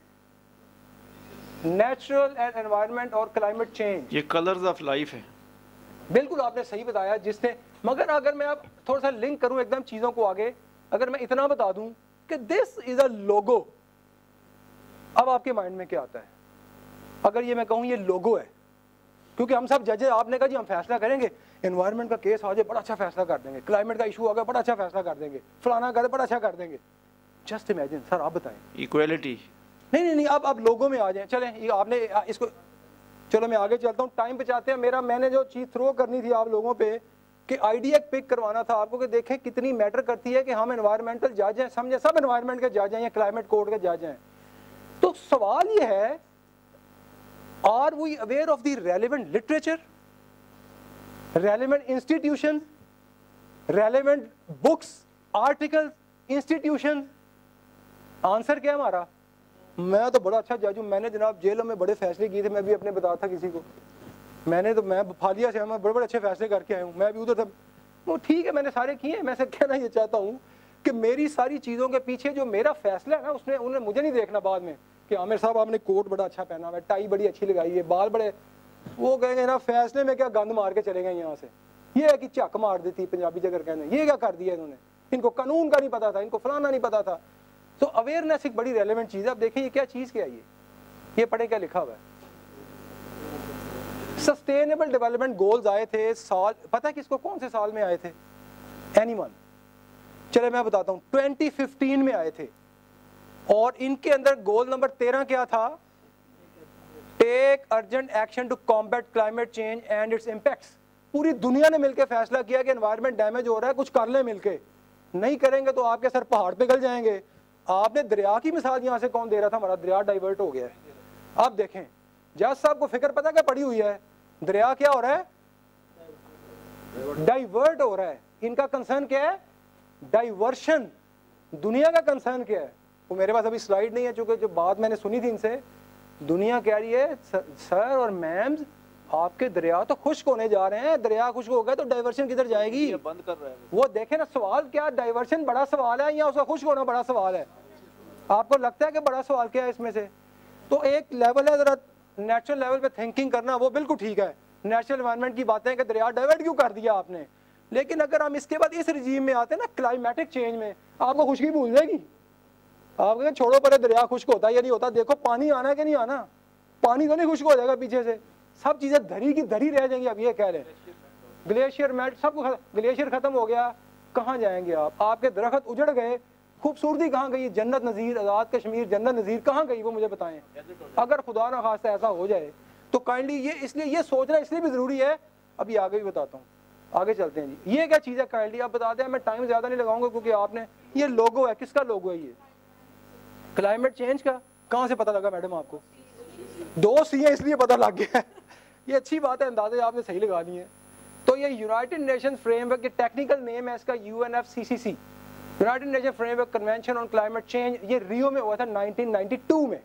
natural and environment और क्लाइमेट चेंज। ये कलर्स ऑफ लाइफ है। बिल्कुल आपने सही बताया जिसने, मगर अगर मैं अब थोड़ा सा लिंक करूं एकदम चीजों को आगे, अगर मैं इतना बता दूं कि दिस इज अ लोगो, अब आपके माइंड में क्या आता है अगर ये मैं कहूं ये लोगो है, क्योंकि हम सब जजेस, आपने कहा जी हम फैसला करेंगे, एनवायरनमेंट का केस आ जाए बड़ा अच्छा फैसला कर देंगे, क्लाइमेट का इशू आ गया बड़ा अच्छा फैसला कर देंगे, फलाना करे बड़ा अच्छा कर देंगे। जस्ट इमेजिन सर, आप बताएं इक्वालिटी, नहीं अब लोगों में आ जाए। चलें ये आपने इसको, चलो मैं आगे चलता हूँ, टाइम बचाते हैं। मैंने जो चीज़ थ्रो करनी थी आप लोगों पे कि आइडिया पिक करवाना था आपको कि देखें कितनी मैटर करती है कि हम एनवायरमेंटल जज हैं, समझे, सब एनवायरमेंट के जज हैं या क्लाइमेट कोड के जज हैं। तो सवाल ये है, are we aware of the relevant literature, relevant institution, relevant books, article, institution. Answer क्या है हमारा, मैं तो बड़ा अच्छा जज हूँ, मैंने जनाब जेलों में बड़े फैसले किए थे, मैं भी अपने बताता था किसी को, मैं फालिया से मैं बड़े बड़े अच्छे फैसले करके आया हूँ, मैं भी उधर था। वो ठीक है मैंने सारे किए हैं, मैं से कहना ये चाहता हूँ कि मेरी सारी चीज़ों के पीछे जो मेरा फैसला है ना, उसने उन्हें मुझे नहीं देखना बाद में कि आमिर साहब आपने कोट बड़ा अच्छा पहना हुआ है, टाई बड़ी अच्छी लगाई है, बाल बड़े, वो कहेंगे ना फैसले में क्या गंद मार के चले गए यहाँ से, ये है कि झक मार दी थी पंजाबी जगह कहने, ये क्या कर दिया इन्होंने, इनको कानून का नहीं पता था, इनको फलाना नहीं पता था। तो अवेयरनेस एक बड़ी रेलेवेंट चीज़ है। अब देखिए ये क्या चीज़ क्या है, ये पढ़े क्या लिखा हुआ है, सस्टेनेबल डेवलपमेंट गोल्स आए थे साल, पता है किसको, कौन से साल में आए थे, एनीवन, चले मैं बताता हूँ, 2015 में आए थे। और इनके अंदर गोल नंबर 13 क्या था, take urgent action to combat climate change and its impacts. पूरी दुनिया ने मिलकर फैसला किया कि एनवायरनमेंट डैमेज हो रहा है, कुछ कर ले मिलके, नहीं करेंगे तो आपके सर पहाड़ पे गल जाएंगे। आपने दरिया की मिसाल यहाँ से कौन दे रहा था, हमारा दरिया डाइवर्ट हो गया है। आप देखें जज साहब को फिक्र पता क्या पड़ी हुई है, दरिया क्या हो रहा है, डाइवर्ट हो रहा है। इनका कंसर्न क्या है, डाइवर्शन। दुनिया का कंसर्न क्या है, वो मेरे पास अभी स्लाइड नहीं है, चूंकि जो बात मैंने सुनी थी इनसे, दुनिया कह रही है सर और मैम्स आपके दरिया तो खुश्क होने जा रहे हैं, दरिया खुश्क हो गए तो डाइवर्शन किधर जाएगी, बंद कर रहा है वो देखे ना। सवाल क्या, डाइवर्शन बड़ा सवाल है या उसका खुश्क होना बड़ा सवाल है, आपको लगता है कि बड़ा सवाल क्या है इसमें से। तो एक लेवल है जरा नेचुरल लेवल पे थिंकिंग करना, वो बिल्कुल ठीक है, नेचुरल एनवायरनमेंट की बातें कि दरिया डाइवर्ट क्यों कर दिया आपने। लेकिन अगर हम इसके बाद इस रिजीम में आते हैं ना क्लाइमेटिक चेंज में, आपको खुशकी भूल जाएगी, आप कहें छोड़ो पर दरिया खुश्क होता है या नहीं होता, देखो पानी आना है कि नहीं आना, पानी तो नहीं खुश्क हो जाएगा पीछे से, सब चीजें धरी की धरी रह जाएंगी। अब ये कह रहे हैं ग्लेशियर मेल्ट, सब ग्लेशियर खत्म हो गया, कहाँ जाएंगे आप, आपके दरख्त उजड़ गए, खूबसूरती कहाँ गई, जन्नत नज़ीर, आज़ाद कश्मीर, जन्नत नज़ीर कहाँ गई, वो मुझे बताएं। अगर खुदा न खास्ता ऐसा हो जाए तो काइंडली ये इसलिए ये सोचना इसलिए भी ज़रूरी है, अभी आगे भी बताता हूँ, आगे चलते हैं जी। ये क्या चीज़ है काइंडली आप बता दें, मैं टाइम ज़्यादा नहीं लगाऊंगा क्योंकि आपने, ये लोगो है, किसका लोगो है ये? क्लाइमेट चेंज का। कहाँ से पता लगा मैडम आपको? 2 सी है इसलिए पता लग गया है। ये अच्छी बात है, अंदाजे आपने सही लगानी है। तो ये यूनाइटेड नेशन फ्रेमवर्क, ये टेक्निकल नेम है इसका UNFCCC, United nation framework convention on climate change. ये रियो में हुआ था 1992 में।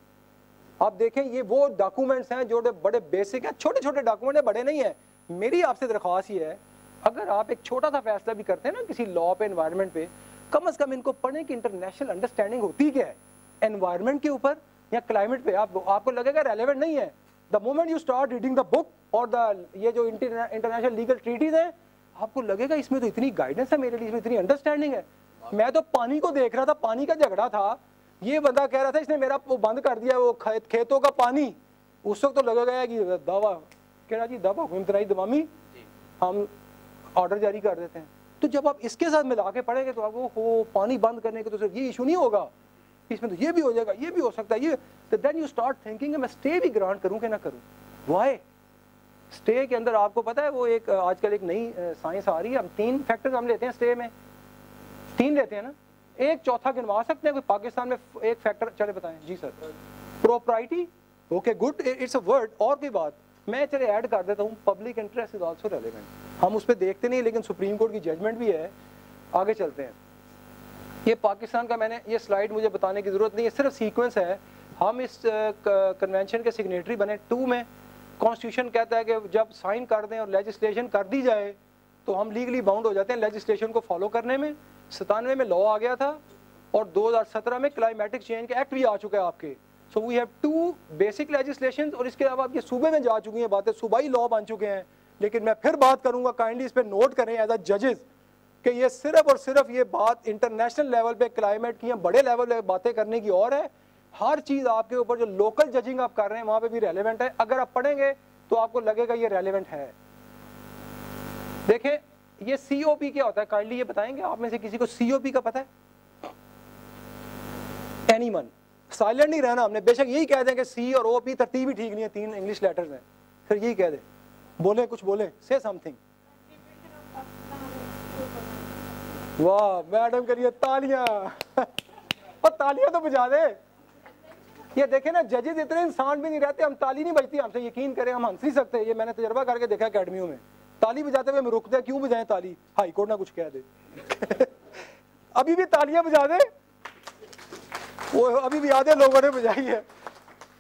आप देखें ये वो डॉक्यूमेंट्स हैं जो बड़े बेसिक हैं, छोटे छोटे डॉक्यूमेंट हैं, बड़े नहीं है। मेरी आपसे दरख्वास्त ये है, अगर आप एक छोटा सा फैसला भी करते हैं ना किसी लॉ पे, एनवायरनमेंट पे, कम से कम इनको पढ़ने की इंटरनेशनल अंडरस्टैंडिंग होती क्या है एनवायरनमेंट के ऊपर या क्लाइमेट पे। आपको लगेगा रेलेवेंट नहीं है। The moment you start reading the book और ये जो इंटरनेशनल लीगल ट्रीटीज हैं, आपको लगेगा इसमें तो इतनी गाइडेंस है मेरे लिए, इसमें इतनी अंडरस्टैंडिंग है। मैं तो पानी को देख रहा था, पानी का झगड़ा था, ये बंदा कह रहा था इसने मेरा वो बंद कर दिया, वो खेतों का पानी। उस वक्त तो लगेगा कि दावा कह जी, दावा हुक्मतनाई दमामी, हम ऑर्डर जारी कर देते हैं। तो जब आप इसके साथ मिला के पढ़ेंगे तो आपको हो पानी बंद करने के तो सिर्फ ये इशू नहीं होगा, इसमें तो ये भी हो जाएगा, ये भी हो सकता है, ये। तो देन यू स्टार्ट थिंकिंग मैं स्टे भी ग्रांट करूं कि ना करूं। व्हाई? स्टे के अंदर आपको पता है वो एक आजकल एक नई साइंस आ रही है, हम 3 फैक्टर्स हम लेते हैं स्टे में, 3 लेते हैं ना, एक चौथा गिनवा सकते हैं कोई पाकिस्तान में एक फैक्टर? चले बताएं जी sir. Propriety, okay good, it's a word. और कोई बात मैं चले ऐड कर देता हूँ, public interest is also relevant. हम उस पर देखते नहीं लेकिन सुप्रीम कोर्ट की जजमेंट भी है। आगे चलते हैं। ये पाकिस्तान का, मैंने ये स्लाइड मुझे बताने की ज़रूरत नहीं है, सिर्फ सीक्वेंस है। हम इस कन्वेंशन के सिग्नेटरी बने 2 में। कॉन्स्टिट्यूशन कहता है कि जब साइन कर दें और लेजिस्लेशन कर दी जाए तो हम लीगली बाउंड हो जाते हैं लेजिस्लेशन को फॉलो करने में। 97 में लॉ आ गया था और 2017 में क्लाइमेटिक चेंज का एक्ट भी आ चुका है आपके। So we have 2 basic legislation, और इसके अलावा आप ये सूबे में जा चुकी हैं बातें, सूबाई लॉ बन चुके हैं। लेकिन मैं फिर बात करूंगा, काइंडली इस पर नोट करें एज अ जजेस कि ये सिर्फ और सिर्फ ये बात इंटरनेशनल लेवल पे क्लाइमेट की या बड़े लेवल पे बातें करने की और है। हर चीज़ आपके ऊपर जो लोकल जजिंग आप कर रहे हैं वहाँ पे भी रेलेवेंट है। अगर आप पढ़ेंगे तो आपको लगेगा ये रेलेवेंट है। देखें ये COP क्या होता है, काइंडली ये बताएंगे आप में से किसी को COP का पता है? एनीवन? साइलेंट नहीं रहना हमने, बेशक यही कह दें कि C और OP तरतीब ही ठीक नहीं है, 3 इंग्लिश लेटर्स हैं, फिर यही कह दें, बोले कुछ बोले, से समथिंग। वाह मैडम करिए तालियां। और तालियां तो बजा दे। ये देखें ना, जजेस इतने इंसान भी नहीं रहते, हम ताली नहीं बजती हमसे, यकीन करें हम हंस नहीं सकते। ये मैंने तजर्बा करके देखा अकेडमियों में, ताली बजाते हुए हम रुकते हैं, क्यों बजाएं ताली, हाई कोर्ट ना कुछ कह दे। अभी भी तालियां बजा दे, वो अभी भी आधे लोगों ने बजाई है।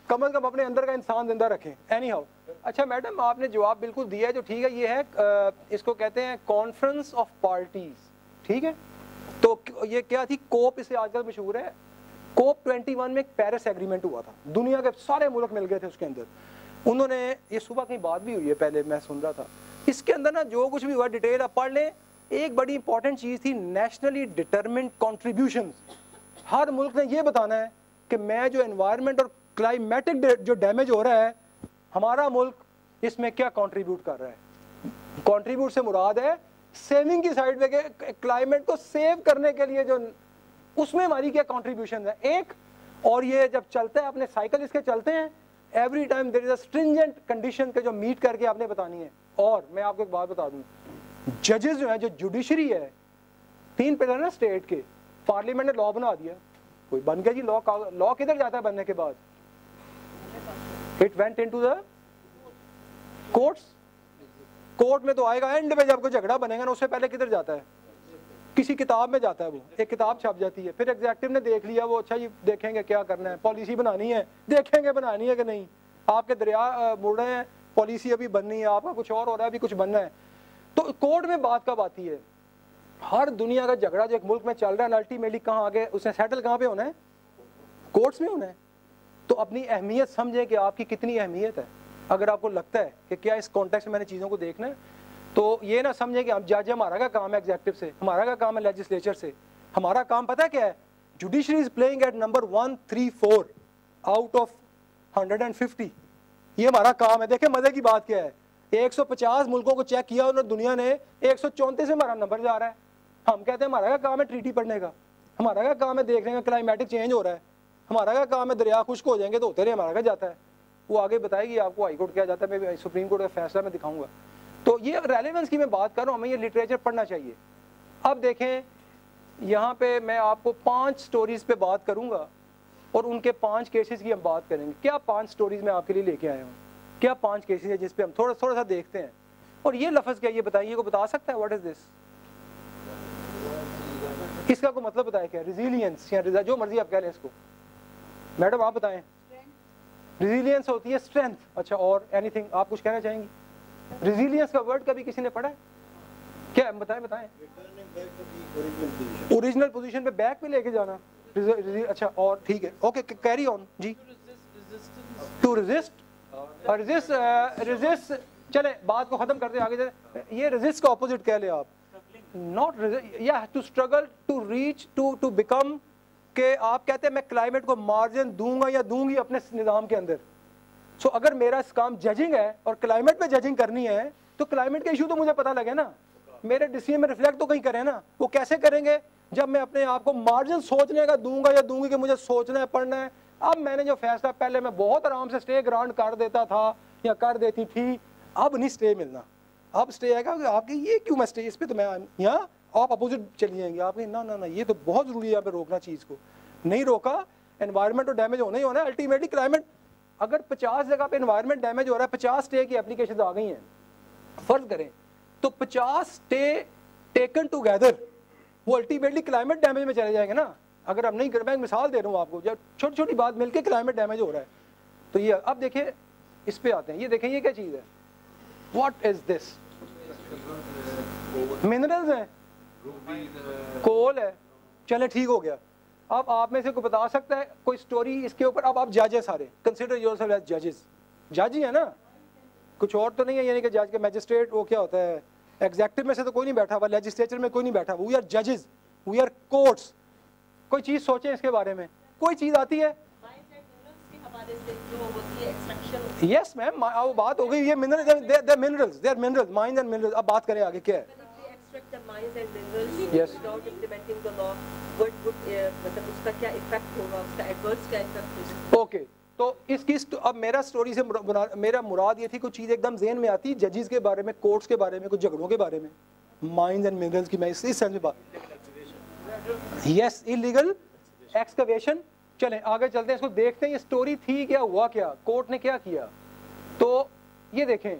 कम से कम अपने अंदर का इंसान जिंदा रखें। एनी हाउ, अच्छा मैडम आपने जवाब बिल्कुल दिया है जो ठीक है। ये है इसको कहते हैं कॉन्फ्रेंस ऑफ पार्टीज, ठीक है। तो ये क्या थी? कोप इसे आजकल मशहूर है। कोप 21 में एक पेरिस एग्रीमेंट हुआ था, दुनिया के सारे मुल्क मिल गए थे उसके अंदर। उन्होंने, ये सुबह की बात भी हुई है, पहले मैं सुन रहा था, इसके अंदर ना जो कुछ भी हुआ डिटेल आप पढ़ लें। एक बड़ी इंपॉर्टेंट चीज़ थी नेशनली डिटरमिन्ड कॉन्ट्रीब्यूशन। हर मुल्क ने ये बताना है कि मैं जो एनवायरनमेंट और क्लाइमेटिक जो डैमेज हो रहा है, हमारा मुल्क इसमें क्या कंट्रीब्यूट कर रहा है। कंट्रीब्यूट से मुराद है सेविंग की साइड पे, क्लाइमेट को सेव करने के लिए जो उसमें हमारी क्या कंट्रीब्यूशन है एक। और ये जब चलता है अपने साइकिल इसके चलते हैं, every time there is a stringent condition के जो मीट करके आपने बतानी है। और मैं आपको एक बात बता दूं, जजेस जो है, जो जुडिशरी है, 3 पिलर ना स्टेट के, पार्लियामेंट ने लॉ बना दिया, कोई बन गया जी लॉ। लॉ किधर जाता है बनने के बाद? It went into the courts. Court में तो आएगा एंड में, जब कोई झगड़ा बनेगा ना, उससे पहले किधर जाता है? किसी किताब में जाता है। वो एक किताब छप जाती है, फिर एग्जेक्टिव ने देख लिया, वो अच्छा जी देखेंगे क्या करना है, पॉलिसी बनानी है, देखेंगे बनानी है कि नहीं। आपके दरिया मुड़ रहे हैं, पॉलिसी अभी बननी है, आपका कुछ और हो रहा है, अभी कुछ बनना है। तो कोर्ट में बात कब आती है? हर दुनिया का झगड़ा जो एक मुल्क में चल रहा है, अल्टीमेटली कहाँ आगे उसने सेटल कहाँ पे होना है? कोर्ट्स में होना है। तो अपनी अहमियत समझें कि आपकी कितनी अहमियत है। अगर आपको लगता है कि क्या इस कॉन्टेक्स्ट में मैंने चीज़ों को देखना है, तो ये ना समझें कि हम जज, हमारा का काम है एग्जेक्टिव से, हमारा का काम है लेजिस्लेचर से। हमारा काम पता है क्या है? Judiciary is playing at number 134 out of 150। ये हमारा काम है। देखें मजे की बात क्या है, 150 मुल्कों को चेक किया उन्होंने, दुनिया ने 134 में हमारा नंबर जा रहा है। हम कहते हैं हमारा का काम है ट्रीटी पढ़ने का, हमारा का काम है देखने का क्लाइमेटिक चेंज हो रहा है, हमारा का काम है दरिया खुश्क हो जाएंगे तो होते रहे, हमारा का जाता है। वो आगे बताएगी आपको हाई कोर्ट क्या जाता है, मैं सुप्रीम कोर्ट का फैसला मैं दिखाऊंगा। तो ये रेलेवेंस की मैं बात कर रहा हूँ, हमें ये लिटरेचर पढ़ना चाहिए। अब देखें यहाँ पे मैं आपको 5 स्टोरीज पे बात करूँगा और उनके 5 केसेस की हम बात करेंगे। क्या 5 स्टोरीज मैं आपके लिए लेके आया हूँ, क्या 5 केसेस है जिस पे हम थोड़ा सा देखते हैं। और ये लफ्ज़ क्या, ये बताइए, को बता सकता है व्हाट इज दिस, इसका को मतलब बताए क्या, रिजिलियंस या जो मर्जी आप कह लें इसको। मैडम आप बताएं। रिजिलियंस होती है स्ट्रेंथ। अच्छा, और एनीथिंग आप कुछ कहना चाहेंगी? रिजिलियंस का वर्ड कभी किसी ने पढ़ा है क्या? बताएं। ओरिजिनल पोजीशन पे बैक पे लेके जाना। अच्छा, और ठीक है, ओके, कैरी ऑन जी। टू रेजिस्ट चले बात को खत्म करते आगे चले। ये रेजिस्ट का ऑपोजिट कह ले आप, नॉट या to struggle to reach to become, के आप कहते हैं मैं क्लाइमेट को मार्जिन दूंगा या दूंगी अपने निज़ाम के अंदर। सो अगर मेरा काम जजिंग है और क्लाइमेट पे जजिंग करनी है तो क्लाइमेट का इशू तो मुझे पता लगे ना, मेरे डिसीजन में रिफ्लेक्ट तो कहीं करें ना। वो कैसे करेंगे? जब मैं अपने आप को मार्जिन सोचने का दूंगा या दूंगी कि मुझे सोचना है, पढ़ना है। अब मैंने जो फैसला, पहले मैं बहुत आराम से स्टे ग्रांट कर देता था या कर देती थी, अब नहीं स्टे मिलना। अब स्टे आएगा आपके, ये क्यों मैं स्टे इस पे, तो मैं यहाँ आप अपोजिट चली जाएंगे। आप ना ये तो बहुत ज़रूरी है यहाँ पे रोकना, चीज़ को नहीं रोका एनवायरनमेंट तो डैमेज होना ही होना है अल्टीमेटली। क्लाइमेट अगर 50 जगह पे एनवायरनमेंट डैमेज हो रहा है, 50 स्टे की एप्लीकेशन आ गई हैं, फर्ज करें तो 50 स्टे टेकन टुगेदर वो अल्टीमेटली क्लाइमेट डैमेज में चले जाएंगे ना। अगर हम नहीं कर, मैं मिसाल दे रहा हूँ आपको, जब छोटी छोटी बात मिलके क्लाइमेट डैमेज हो रहा है। तो ये अब देखिए, इस पे आते हैं, ये देखें ये क्या चीज़ है, व्हाट इज दिस? मिनरल्स हैं, कोल है, चले ठीक हो गया। अब आप में से कोई बता सकता है कोई स्टोरी इसके ऊपर? अब आप जज है सारे, कंसिडर योरसेल्फ एज जजेस, जज ही है ना, कुछ और तो नहीं है। यानी कि जज के मैजिस्ट्रेट वो क्या होता है, एग्जेक्टिव में से तो कोई नहीं बैठा हुआ, लेजिस्लेचर में कोई नहीं बैठा, वी आर जजेस, वी आर कोर्ट्स। कोई चीज़ सोचें इसके बारे में, कोई चीज़ आती है? यस मैम, वो बात हो गई, ये minerals, they are minerals, mines and minerals. अब बात करें आगे क्या है। extract the mines and minerals yes. without implementing the law, what would मतलब उसका क्या इफेक्ट होगा, उसका एडवर्स क्या इफेक्ट होगा? ओके, तो इसकी अब मेरा स्टोरी से मेरा मुराद ये थी, कुछ चीज़ एकदम ज़हन में आती, जजेस के बारे में, कोर्ट्स के बारे में, कुछ झगड़ों के बारे में, माइंस एंड मिनरल्स की मैं इस सेंस में बात। Yes, illegal excavation. चलें आगे चलते हैं, इसको देखते हैं ये स्टोरी थी क्या, हुआ क्या, कोर्ट ने क्या किया। तो ये देखें,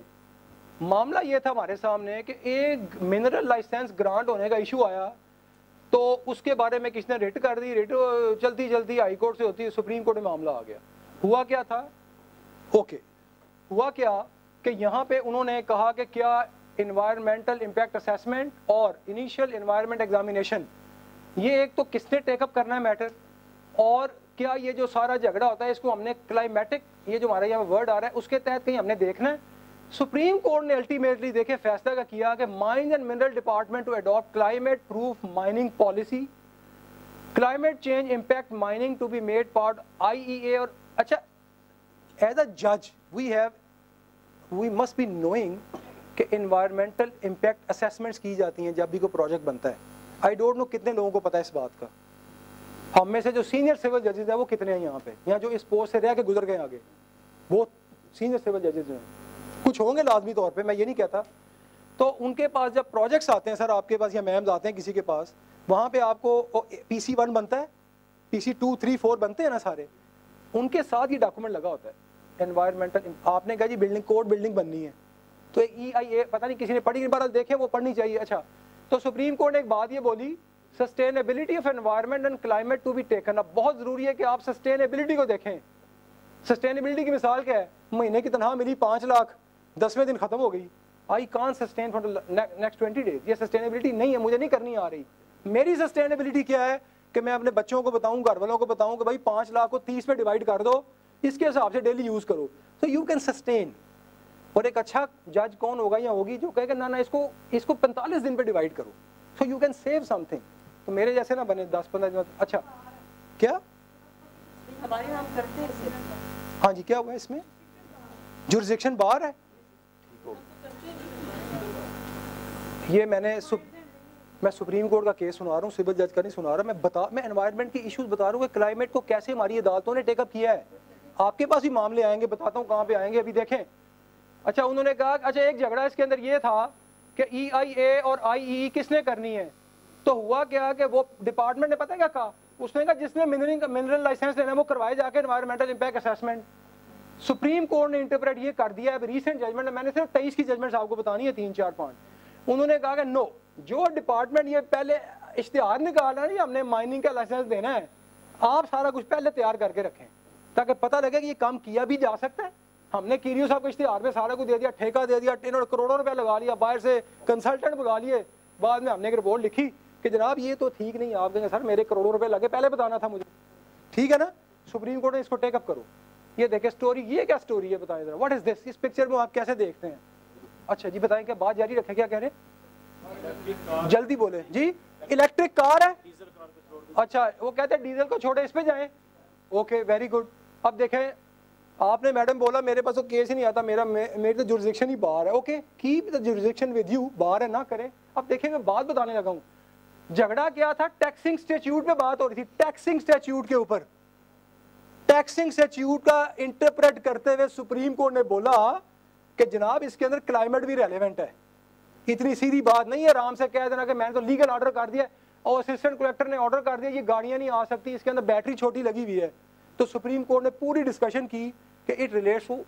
मामला ये था हमारे सामने कि एक मिनरल लाइसेंस ग्रांट होने का इशू आया, तो उसके बारे में किसने रिट कर दी, रिट चलती चलती हाई कोर्ट से होती सुप्रीम कोर्ट में मामला आ गया। हुआ क्या था, ओके, हुआ क्या कि यहाँ पे उन्होंने कहा कि क्या इन्वायरमेंटल इम्पैक्ट असेसमेंट और इनिशियल इन्वायरमेंट एग्जामिनेशन, ये एक तो किसने टेकअप करना है मैटर, और क्या ये जो सारा झगड़ा होता है इसको हमने क्लाइमेटिक, ये जो हमारा यहाँ वर्ड आ रहा है उसके तहत कहीं हमने देखना है। सुप्रीम कोर्ट ने अल्टीमेटली देखे फैसला का किया कि mines and mineral department to adopt climate proof mining policy, climate change impact mining to be made part IEA। और अच्छा, एज अ जज वी मस्ट बी नोइंग कि इन्वायरमेंटल इम्पैक्ट असेसमेंट्स की जाती हैं जब भी कोई प्रोजेक्ट बनता है। आई डोंट नो कितने लोगों को पता है इस बात का। हम में से जो सीनियर सिविल जजेस हैं वो कितने हैं यहाँ पे, यहाँ जो इस पोस्ट से रह के गुजर गए आगे, वो सीनियर सिविल जजेस हैं, कुछ होंगे लाजमी तौर पे, मैं ये नहीं कहता। तो उनके पास जब प्रोजेक्ट्स आते हैं सर, आपके पास या मैम्स आते हैं किसी के पास, वहाँ पे आपको PC 1 बनता है, PC 2, 3, 4 बनते हैं ना सारे, उनके साथ ये डॉक्यूमेंट लगा होता है एनवायरमेंटल। आपने कहा जी बिल्डिंग कोड बिल्डिंग बननी है, तो EIA पता नहीं किसी ने पढ़ी, बार देखे वो पढ़नी चाहिए। अच्छा, तो सुप्रीम कोर्ट ने एक बात ये बोली, sustainability of environment and climate to be taken. अब बहुत ज़रूरी है कि आप सस्टेनेबिलिटी को देखें। सस्टेनेबिलिटी की मिसाल क्या है, महीने की तनख्वाह मिली 5 लाख, 10वें दिन खत्म हो गई, I can't sustain for next 20 days. ये सस्टेनेबिलिटी नहीं है, मुझे नहीं करनी आ रही। मेरी सस्टेनेबिलिटी क्या है कि मैं अपने बच्चों को बताऊं, घर वालों को बताऊं कि भाई 5 लाख को 30 पे डिवाइड कर दो, इसके हिसाब से डेली यूज़ करो, तो यू कैन सस्टेन। और एक अच्छा जज कौन होगा या होगी जो कहेगा ना इसको 45 दिन पे डिवाइड करो, so you can save something. तो मेरे जैसे ना बने 10-15 दिन। अच्छा, क्या हमारे यहाँ करते हैं? हाँ जी, क्या हुआ इसमें, जुरिसडिक्शन बाहर है। ये मैं सुप्रीम कोर्ट का केस सुना रहा हूँ, सिविल जज का नहीं सुना रहा। मैं एनवायरनमेंट की इश्यूज बता रहा हूँ कि क्लाइमेट को कैसे हमारी अदालतों ने टेकअप किया है। आपके पास भी मामले आएंगे, बताता हूँ कहाँ पे आएंगे, अभी देखें। अच्छा उन्होंने कहा अच्छा एक झगड़ा इसके अंदर ये था कि EIA और IEE किसने करनी है, तो हुआ क्या कि वो डिपार्टमेंट ने पता क्या कहा, उसने कहा जिसने मिनरल लाइसेंस लेना है वो करवाए जाके environmental impact assessment. Supreme court ने इंटरप्रेट ये कर दिया है रीसेंट जजमेंट में, मैंने सिर्फ 23 की जजमेंट आपको बतानी है 3, 4, 5। उन्होंने कहा कि नो, जो डिपार्टमेंट ये पहले इश्तिहार निकाला नहीं हमने माइनिंग का लाइसेंस देना है, आप सारा कुछ पहले तैयार करके रखें ताकि पता लगे कि ये काम किया भी जा सकता है। हमने कीरियो साहब को इश्तिहार में सारा कुछ दे दिया, ठेका दे दिया, करोड़ों रुपए लगा लिया, बाहर से कंसल्टेंट मंगा लिए, बाद में हमने एक रिपोर्ट लिखी कि जनाब ये तो ठीक नहीं। आप कहेंगे सर मेरे करोड़ों रुपए लगे, पहले बताना था मुझे, ठीक है ना। सुप्रीम कोर्ट ने इसको टेकअप करो। ये देखे स्टोरी, ये क्या स्टोरी है बताएं जरा, व्हाट इज दिस, इस पिक्चर में आप कैसे देखते हैं। अच्छा जी बताएं, क्या बात जारी रखें, क्या कह रहे हैं, जल्दी बोले जी। इलेक्ट्रिक कार है, अच्छा वो कहते हैं डीजल को छोड़े इस पे जाएं, ओके वेरी गुड। अब देखें आपने मैडम बोला मेरे पास तो केस ही नहीं आता, मेरी तो जुरिसडिक्शन ही बाहर है, okay keep the jurisdiction with you, बाहर है ना करें। अब देखें मैं बात बताने लगा हूँ, झगड़ा क्या था, टैक्सिंग स्टैट्यूट पे बात हो रही थी, टैक्सिंग स्टैट्यूट के ऊपर। टैक्सिंग स्टैट्यूट का इंटरप्रेट करते हुए सुप्रीम कोर्ट ने बोला कि जनाब इसके अंदर क्लाइमेट भी रेलेवेंट है। इतनी सीधी बात नहीं है आराम से कह देना कि मैंने तो लीगल ऑर्डर कर दिया और असिस्टेंट कलेक्टर ने ऑर्डर कर दिया ये गाड़ियां नहीं आ सकती, इसके अंदर बैटरी छोटी लगी हुई है। तो सुप्रीम कोर्ट ने पूरी डिस्कशन की कि इट रिलेट्स टू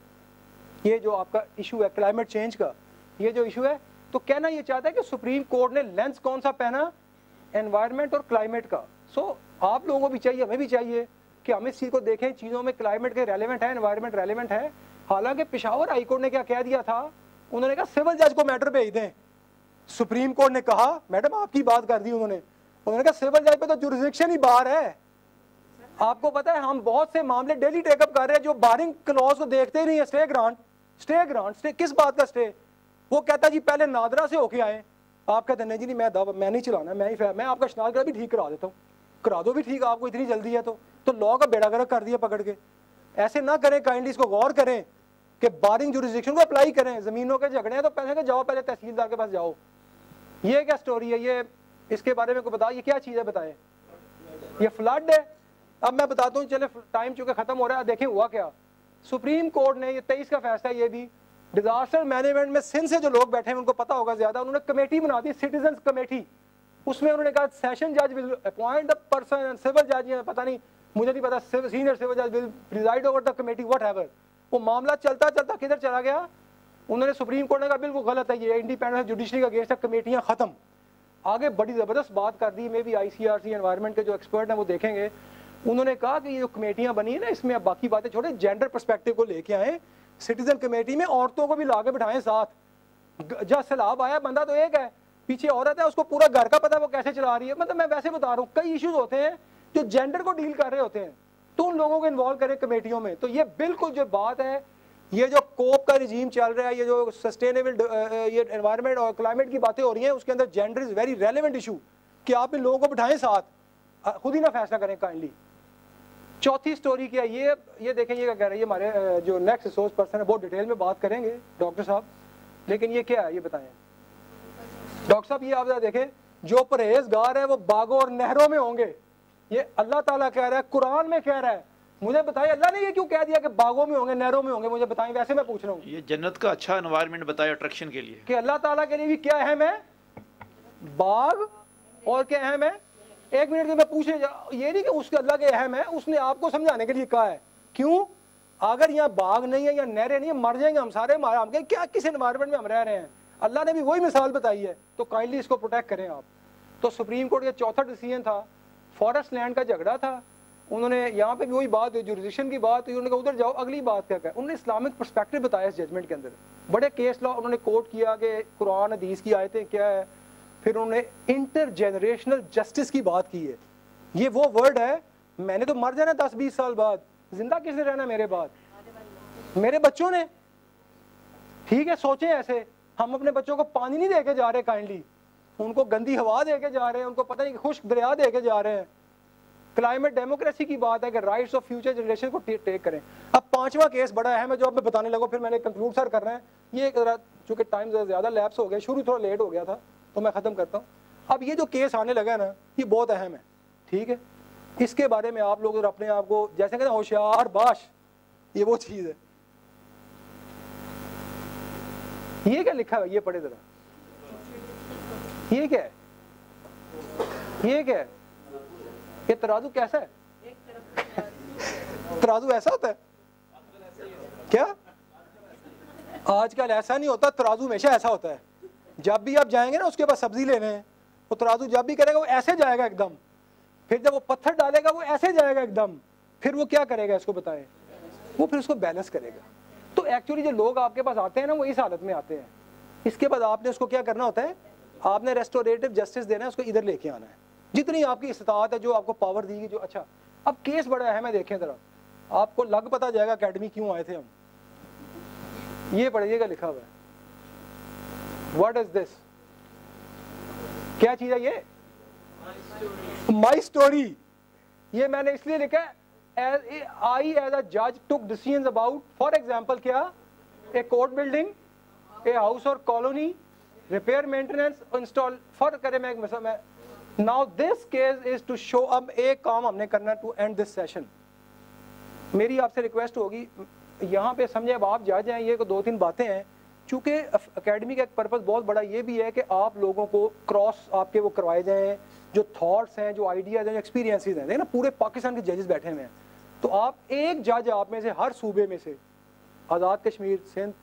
ये जो आपका इशू है क्लाइमेट चेंज का, ये जो इशू है। तो कहना ये चाहता है कि सुप्रीम कोर्ट ने लेंस कौन सा पहना, एनवायरमेंट और क्लाइमेट का। सो आप लोगों को भी चाहिए, हमें भी चाहिए कि हम इस चीज़ को देखें, चीज़ों में क्लाइमेट के रेलेवेंट है, एनवायरमेंट रेलेवेंट है। हालांकि पेशावर हाईकोर्ट ने क्या कह दिया था, उन्होंने कहा सिविल जज को मैटर भेज दें। सुप्रीम कोर्ट ने कहा, मैडम आपकी बात कर दी उन्होंने कहा सिविल जज पे तो जुरिसडिक्शन ही बाहर है। आपको पता है हम बहुत से मामले डेली टेकअप कर रहे हैं जो बारिंग क्लॉज को देखते ही नहीं है। स्टे ग्रांट किस बात का स्टे, वो कहता जी पहले नादरा से होके आए, आप कहते नहीं जी नहीं मैं नहीं चलाना, मैं आपका शनाख्त भी ठीक करा देता हूँ, करा दो भी ठीक, आपको इतनी जल्दी है तो लॉ का बेड़ा गर्क कर दिया पकड़ के। ऐसे ना करें, काइंडली इसको गौर करें कि बारिंग जुरिसडिक्शन को अप्लाई करें। जमीनों के झगड़े हैं तो पैसे के जाओ, पहले तहसीलदार के पास जाओ। ये क्या स्टोरी है, ये इसके बारे में को बताओ, ये क्या चीज़ है बताएं। ये फ्लड है। अब मैं बताता हूँ, चले टाइम चूंकि खत्म हो रहा है, देखें हुआ क्या। सुप्रीम कोर्ट ने ये 23 का फैसला, ये भी डिजास्टर मैनेजमेंट में सिंध से जो लोग बैठे हैं उनको पता होगा ज्यादा, उन्होंने कमेटी बना दी, सिटीजन कमेटी। उसमें उन्होंने कहा सेशन जज will appoint the person and civil जज, पता नहीं मुझे नहीं पता, सीनियर सिविल जज will preside over the committee whatever. वो मामला चलता चलता किधर चला गया, उन्होंने सुप्रीम कोर्ट ने कहा बिल्कुल गलत है, ये इंडिपेंडेंस जुडिशरी का अगेंस्ट है, कमेटियां खत्म। आगे बड़ी ज़बरदस्त बात कर दी, मे भी ICRC एनवायरनमेंट के जो एक्सपर्ट हैं वो देखेंगे। उन्होंने कहा कि ये जो कमेटियां बनी है ना, इसमें अब बाकी बातें छोड़े, जेंडर पर्सपेक्टिव को लेके आए, सिटीजन कमेटी में औरतों को भी ला के बिठाएं साथ। जब सैलाब आया बंदा तो एक है, पीछे औरत है, उसको पूरा घर का पता वो कैसे चला रही है। मतलब मैं वैसे बता रहा हूँ, कई इश्यूज होते हैं जो जेंडर को डील कर रहे होते हैं, तो उन लोगों को इन्वॉल्व करें कमेटियों में। तो ये बिल्कुल जो बात है, ये जो कोप का रिजीम चल रहा है, ये जो सस्टेनेबल ये एनवायरनमेंट और क्लाइमेट की बातें हो रही हैं, उसके अंदर gender is very relevant issue कि आप इन लोगों को बिठाएं साथ, खुद ही ना फैसला करें काइंडली। चौथी स्टोरी क्या है, ये देखें, ये क्या कह रहे हैं, हमारे जो नेक्स्ट रिसोर्स पर्सन है बहुत डिटेल में बात करेंगे डॉक्टर साहब, लेकिन ये क्या है ये बताएं डॉक्टर साहब। ये आप देखें, जो परहेजगार है वो बागों और नहरों में होंगे, ये अल्लाह ताला कह रहा है, कुरान में कह रहा है। मुझे बताइए अल्लाह ने ये क्यों कह दिया कि बागों में होंगे, नहरों में होंगे, मुझे बताएं। वैसे मैं पूछ रहा हूँ, ये जन्नत का अच्छा एनवायरनमेंट बताया अट्रैक्शन के लिए, कि अल्लाह ताला के लिए भी क्या अहम है, बाग और क्या अहम है। एक मिनट के मैं पूछ रहा, ये नहीं कि उसके अल्लाह के अहम है, उसने आपको समझाने के लिए कहा है। क्यों, अगर यहाँ बाग नहीं है या नहरें नहीं है, मर जाएंगे हम सारे। हम क्या किस एनवायरनमेंट में हम रह रहे हैं, अल्लाह ने भी वही मिसाल बताई है। तो काइंडली इसको प्रोटेक्ट करें आप। तो सुप्रीम कोर्ट का चौथा डिसीजन था, फॉरेस्ट लैंड का झगड़ा था, उन्होंने यहाँ पे भी वही बात हुई, जुरिसडिक्शन की बात हुई, उन्होंने कहा उधर जाओ। अगली बात क्या है, उन्होंने इस्लामिक पर्सपेक्टिव बताया इस जजमेंट के अंदर। बड़े केस लॉ उन्होंने कोट किया कि कुरान हदीस की आयतें क्या है, फिर उन्होंने इंटर जनरेशनल जस्टिस की बात की है। ये वो वर्ड है, मैंने तो मर जाना 10-20 साल बाद, जिंदा किसने रहना मेरे बाद, मेरे बच्चों ने। ठीक है, सोचें ऐसे, हम अपने बच्चों को पानी नहीं देके जा रहे काइंडली, उनको गंदी हवा देके जा रहे हैं, उनको पता नहीं खुश्क दरिया देके जा रहे हैं। क्लाइमेट डेमोक्रेसी की बात है कि राइट्स ऑफ फ्यूचर जनरेशन को टेक करें। अब पांचवा केस बड़ा अहम है जो अब मैं बताने लगा, फिर मैंने कंक्लूड सर करना है। ये चूंकि टाइम ज़्यादा लैप्स हो गया, शुरू थोड़ा लेट हो गया था, तो मैं ख़त्म करता हूँ। अब ये जो केस आने लगा ना, ये बहुत अहम है, ठीक है। इसके बारे में आप लोग अपने आप को जैसे कहते हैं होशियार बाश, ये वो चीज़ है। ये क्या लिखा है, ये पढ़े जरा, ये क्या है, ये क्या है, ये तराजू कैसा है? तराजू ऐसा होता है क्या? आजकल ऐसा नहीं होता, तराजू हमेशा ऐसा होता है। जब भी आप जाएंगे ना उसके पास सब्जी लेने हैं, वो तराजू जब भी करेगा वो ऐसे जाएगा एकदम, फिर जब वो पत्थर डालेगा वो ऐसे जाएगा एकदम, फिर वो क्या करेगा इसको बताएं, वो फिर उसको बैलेंस करेगा। तो एक्चुअली जो लोग आपके पास आते हैं ना वो इस हालत में आते हैं। इसके बाद आपने उसको क्या करना होता है, आपने रेस्टोरेटिव जस्टिस देना है, उसको इधर लेके आना है जितनी आपकी इस्तात है, जो आपको पावर दी गई, जो अच्छा। अब केस बड़ा अहम है, देखें जरा, आपको लग पता जाएगा अकेडमी क्यों आए थे हम। ये पढ़िएगा लिखा हुआ है, व्हाट इज दिस, क्या चीज है ये? My story. ये मैंने इसलिए लिखा है, आई एज अ जज took decisions about, for example क्या, a court building, a house और colony, repair maintenance, install for करे मैं। Now this case is to show, अब एक काम हमने करना टू एंड दिस सेशन। मेरी आपसे रिक्वेस्ट होगी यहाँ पे समझे, अब आप जा जाएं, ये को 2-3 बातें हैं, चूँकि एकेडमी का एक पर्पज़ बहुत बड़ा ये भी है कि आप लोगों को क्रॉस आपके वो करवाए जाएँ, जो थॉट्स हैं, जो आइडियाज़ हैं, जो एक्सपीरियंसेस हैं। देखिए ना पूरे पाकिस्तान के जजेस बैठे हुए हैं, तो आप एक जज आप में से, हर सूबे में से, आज़ाद कश्मीर, सिंध,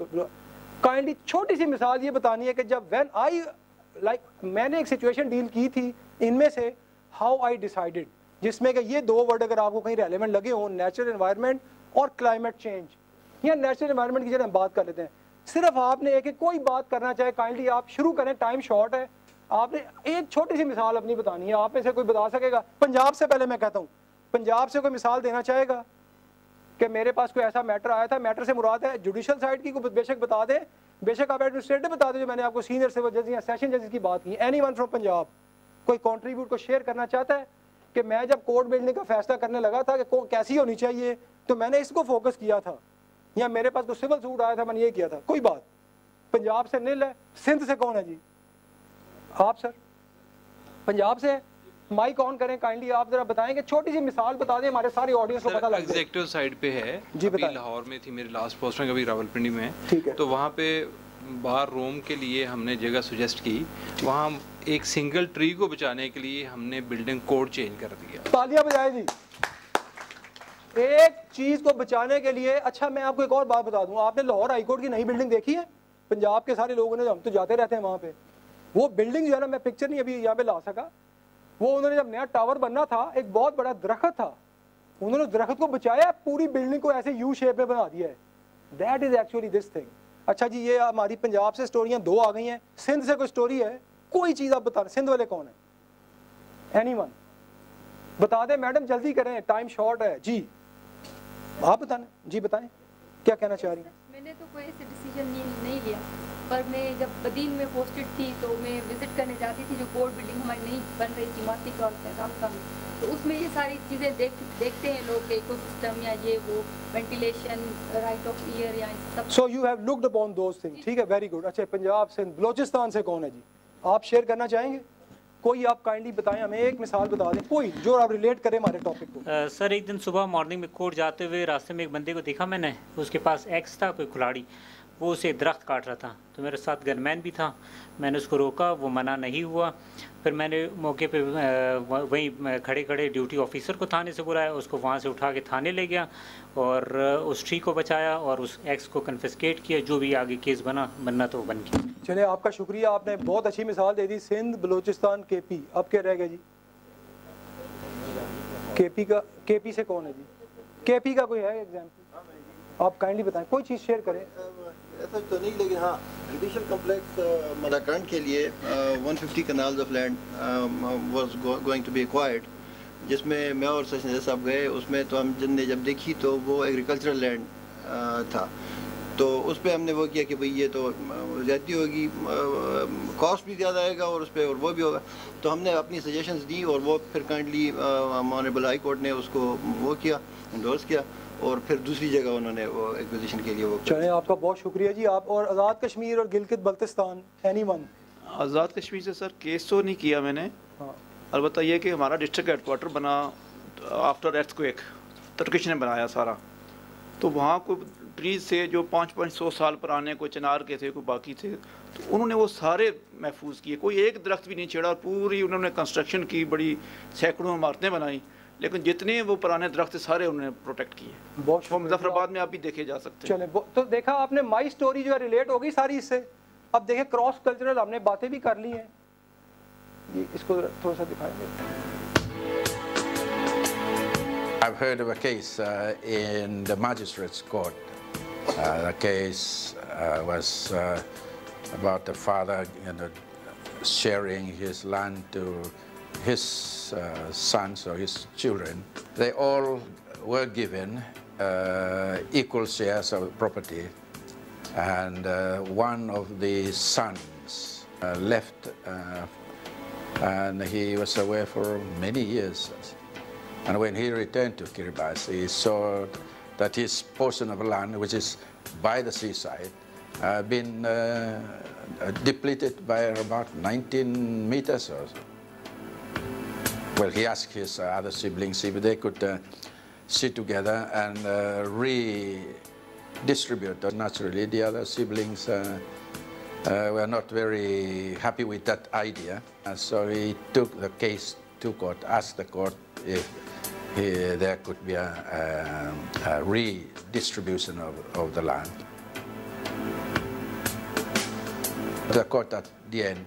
काइंडली छोटी सी मिसाल ये बतानी है कि जब व्हेन आई लाइक मैंने एक सिचुएशन डील की थी, इनमें से हाउ आई डिसाइडेड, जिसमें कि ये 2 वर्ड अगर आपको कहीं रेलेवेंट लगे हों, नेचुरल एनवायरनमेंट और क्लाइमेट चेंज, या नेचुरल एनवायरनमेंट की जगह हम बात कर लेते हैं। सिर्फ आपने एक कोई बात करना चाहे, काइंडली आप शुरू करें, टाइम शॉर्ट है, आपने एक छोटी सी मिसाल अपनी बतानी है। आप में से कोई बता सकेगा? पंजाब से पहले मैं कहता हूँ, पंजाब से कोई मिसाल देना चाहेगा कि मेरे पास कोई ऐसा मैटर आया था, मैटर से मुराद है जुडिशल साइड की, को बेशक बता दें, बेशक आप एडमिनिस्ट्रेटिव बता दें, जो मैंने आपको सीनियर सिविल जज या सेशन जज की बात की। एनीवन फ्रॉम पंजाब कोई कॉन्ट्रीब्यूट को शेयर करना चाहता है कि मैं जब कोर्ट बिल्डिंग का फैसला करने लगा था कि कैसी होनी चाहिए, तो मैंने इसको फोकस किया था, या मेरे पास कोई सिविल सूट आया था, मैंने ये किया था। कोई बात, पंजाब से नील है। सिंध से कौन है जी? आप सर पंजाब से, माइक ऑन करें काइंडली, आप जरा बताएंगे, छोटी सी मिसाल बता दें, हमारे सारे ऑडियंस को पता लग जाए। एग्जीक्यूटिव साइड पे है जी, अभी लाहौर में थी मेरी लास्ट पोस्टिंग, अभी रावलपिंडी में, ठीक है। तो वहाँ पे बार रूम के लिए हमने जगह सुजेस्ट की, वहाँ एक सिंगल ट्री को बचाने के लिए हमने बिल्डिंग कोड चेंज कर दिया। तालियां बजाएं जी, एक चीज को बचाने के लिए। अच्छा मैं आपको एक और बात बता दूं, आपने लाहौर हाई कोर्ट की नई बिल्डिंग देखी है? पंजाब के सारे लोगों ने, हम तो जाते रहते हैं वहाँ पे, वो बिल्डिंग जो है ना, मैं पिक्चर नहीं अभी यहाँ पे ला सका, वो उन्होंने जब नया टावर बनना था, एक बहुत बड़ा दरख्त था, उन्होंने दरख्त को बचाया, पूरी बिल्डिंग को ऐसे यू शेप में बना दिया है। That is actually this thing. अच्छा जी, ये हमारी पंजाब से स्टोरियाँ 2 आ गई हैं। सिंध से कोई स्टोरी है? कोई चीज़ आप बता, सिंध वाले कौन है? एनीवन बता दें मैडम, जल्दी करें, टाइम शॉर्ट है जी। आप बताएं जी, बताएं क्या कहना चाह रही हैं? मैंने तो कोई ऐसे डिसीजन नहीं लिया, पर मैं जब बदीन में पोस्टेड थी तो मैं विजिट करने जाती थी, जो कोर्ट बिल्डिंग हमारी नहीं बन रही थी मासिक और रामका में, तो उसमें ये सारी चीज़ें देखते हैं लोग के इकोसिस्टम या ये वो वेंटिलेशन, राइट ऑफ ईयर या सब। So you have looked upon those things, ठीक है, वेरी गुड। अच्छा पंजाब से, बलोचिस्तान से कौन है जी? आप शेयर करना चाहेंगे? कोई आप काइंडली बताएं, हमें एक मिसाल बता दें कोई जो आप रिलेट करें हमारे टॉपिक को। सर एक दिन सुबह मॉर्निंग में कोर्ट जाते हुए रास्ते में एक बंदे को देखा मैंने, उसके पास एक्स था, कोई खिलाड़ी, वो उसे दरख्त काट रहा था, तो मेरे साथ गनमैन भी था, मैंने उसको रोका, वो मना नहीं हुआ। फिर मैंने मौके पे वहीं खड़े खड़े ड्यूटी ऑफिसर को थाने से बुलाया, उसको वहाँ से उठा के थाने ले गया और उस ट्री को बचाया और उस एक्स को कन्फिस्केट किया, जो भी आगे केस बनना तो बन गया। चलिए आपका शुक्रिया, आपने बहुत अच्छी मिसाल दे दी। सिंध, बलूचिस्तान, केपी, अब क्या रह गया जी? केपी से कौन है जी? केपी का कोई है एग्जाम्पल? आप काइंडली बताएं, कोई चीज़ शेयर करें। ऐसा तो नहीं, लेकिन हाँ जुडिशल कम्प्लेक्स मलाकंड के लिए 150 kanals of land was going to be acquired, जिसमें मैं और सेशन जज साहब गए। उसमें तो हम जिनने जब देखी तो वो एग्रीकल्चरल लैंड था, तो उस पर हमने वो किया कि भाई ये तो ज़्यादती होगी, कॉस्ट भी ज़्यादा आएगा और उस पर और वो भी होगा, तो हमने अपनी सजेशंस दी और वो फिर काइंडली ऑनरेबल हाई कोर्ट ने उसको वो किया, इंडोर्स किया, और फिर दूसरी जगह उन्होंने वो एक्विजिशन के लिए वो। चलिए आपका बहुत शुक्रिया जी। आप और आज़ाद कश्मीर और गिलगित बल्तिस्तान, एनीवन? आज़ाद कश्मीर से सर केस तो नहीं किया मैंने, हाँ। अलबत्ता ये कि हमारा डिस्ट्रिक्ट हेडक्वार्टर बना आफ्टर अर्थक्वेक, टर्किश ने बनाया सारा, तो वहाँ कोई ट्रीज थे जो 500 साल पुराने, कोई चिनार के थे, कोई बाकी थे, तो उन्होंने वो सारे महफूज किए, कोई एक दरख्त भी नहीं छेड़ा, और पूरी उन्होंने कंस्ट्रक्शन की, बड़ी सैकड़ों इमारतें बनाई, लेकिन जितने वो पुराने दरख्त सारे उन्होंने प्रोटेक्ट किए। वो मुजफ्फराबाद में आप भी देखे जा सकते हैं। चले तो देखा आपने, माई स्टोरी जो है रिलेट होगी सारी इससे। अब देखें क्रॉस कल्चरल हमने बातें भी कर ली हैं, ये इसको थोड़ा सा दिखाएंगे। I've heard of a case in the magistrate's court. The case was about the father, sharing his land to his sons or his children. They all were given equal shares of property, and one of the sons left, and he was away for many years. And when he returned to Kiribati, he saw that his portion of land, which is by the seaside, been depleted by about 19 meters or so. Well, he asked his other siblings if they could sit together and redistribute. Naturally, the other siblings were not very happy with that idea. And so he took the case to court, asked the court if there could be a redistribution of the land. The court at the end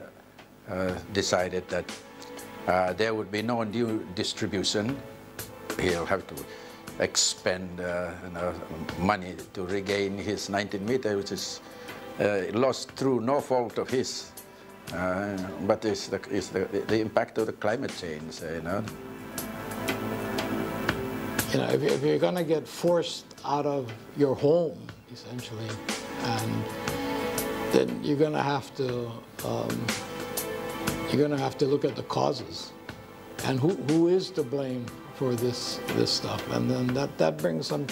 decided that there would be no new distribution. He'll have to expend money to regain his 19 meters, which is lost through no fault of his, but it's the impact of the climate change, if you're going to get forced out of your home, essentially, and then you're going to have to look at the causes and who is to blame for this stuff, and then that brings some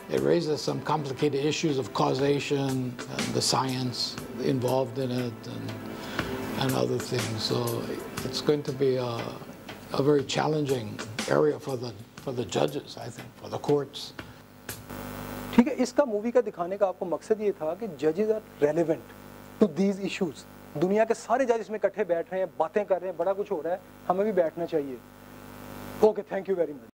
it raises some complicated issues of causation and the science involved in it and other things. So it's going to be a very challenging area for the judges, I think, for the courts. ठीक है, इसका movie का दिखाने का आपको मकसद ये था कि जजेस are relevant to these issues. दुनिया के सारे जज इसमें इकट्ठे बैठ रहे हैं, बातें कर रहे हैं, बड़ा कुछ हो रहा है, हमें भी बैठना चाहिए। Okay, thank you very much.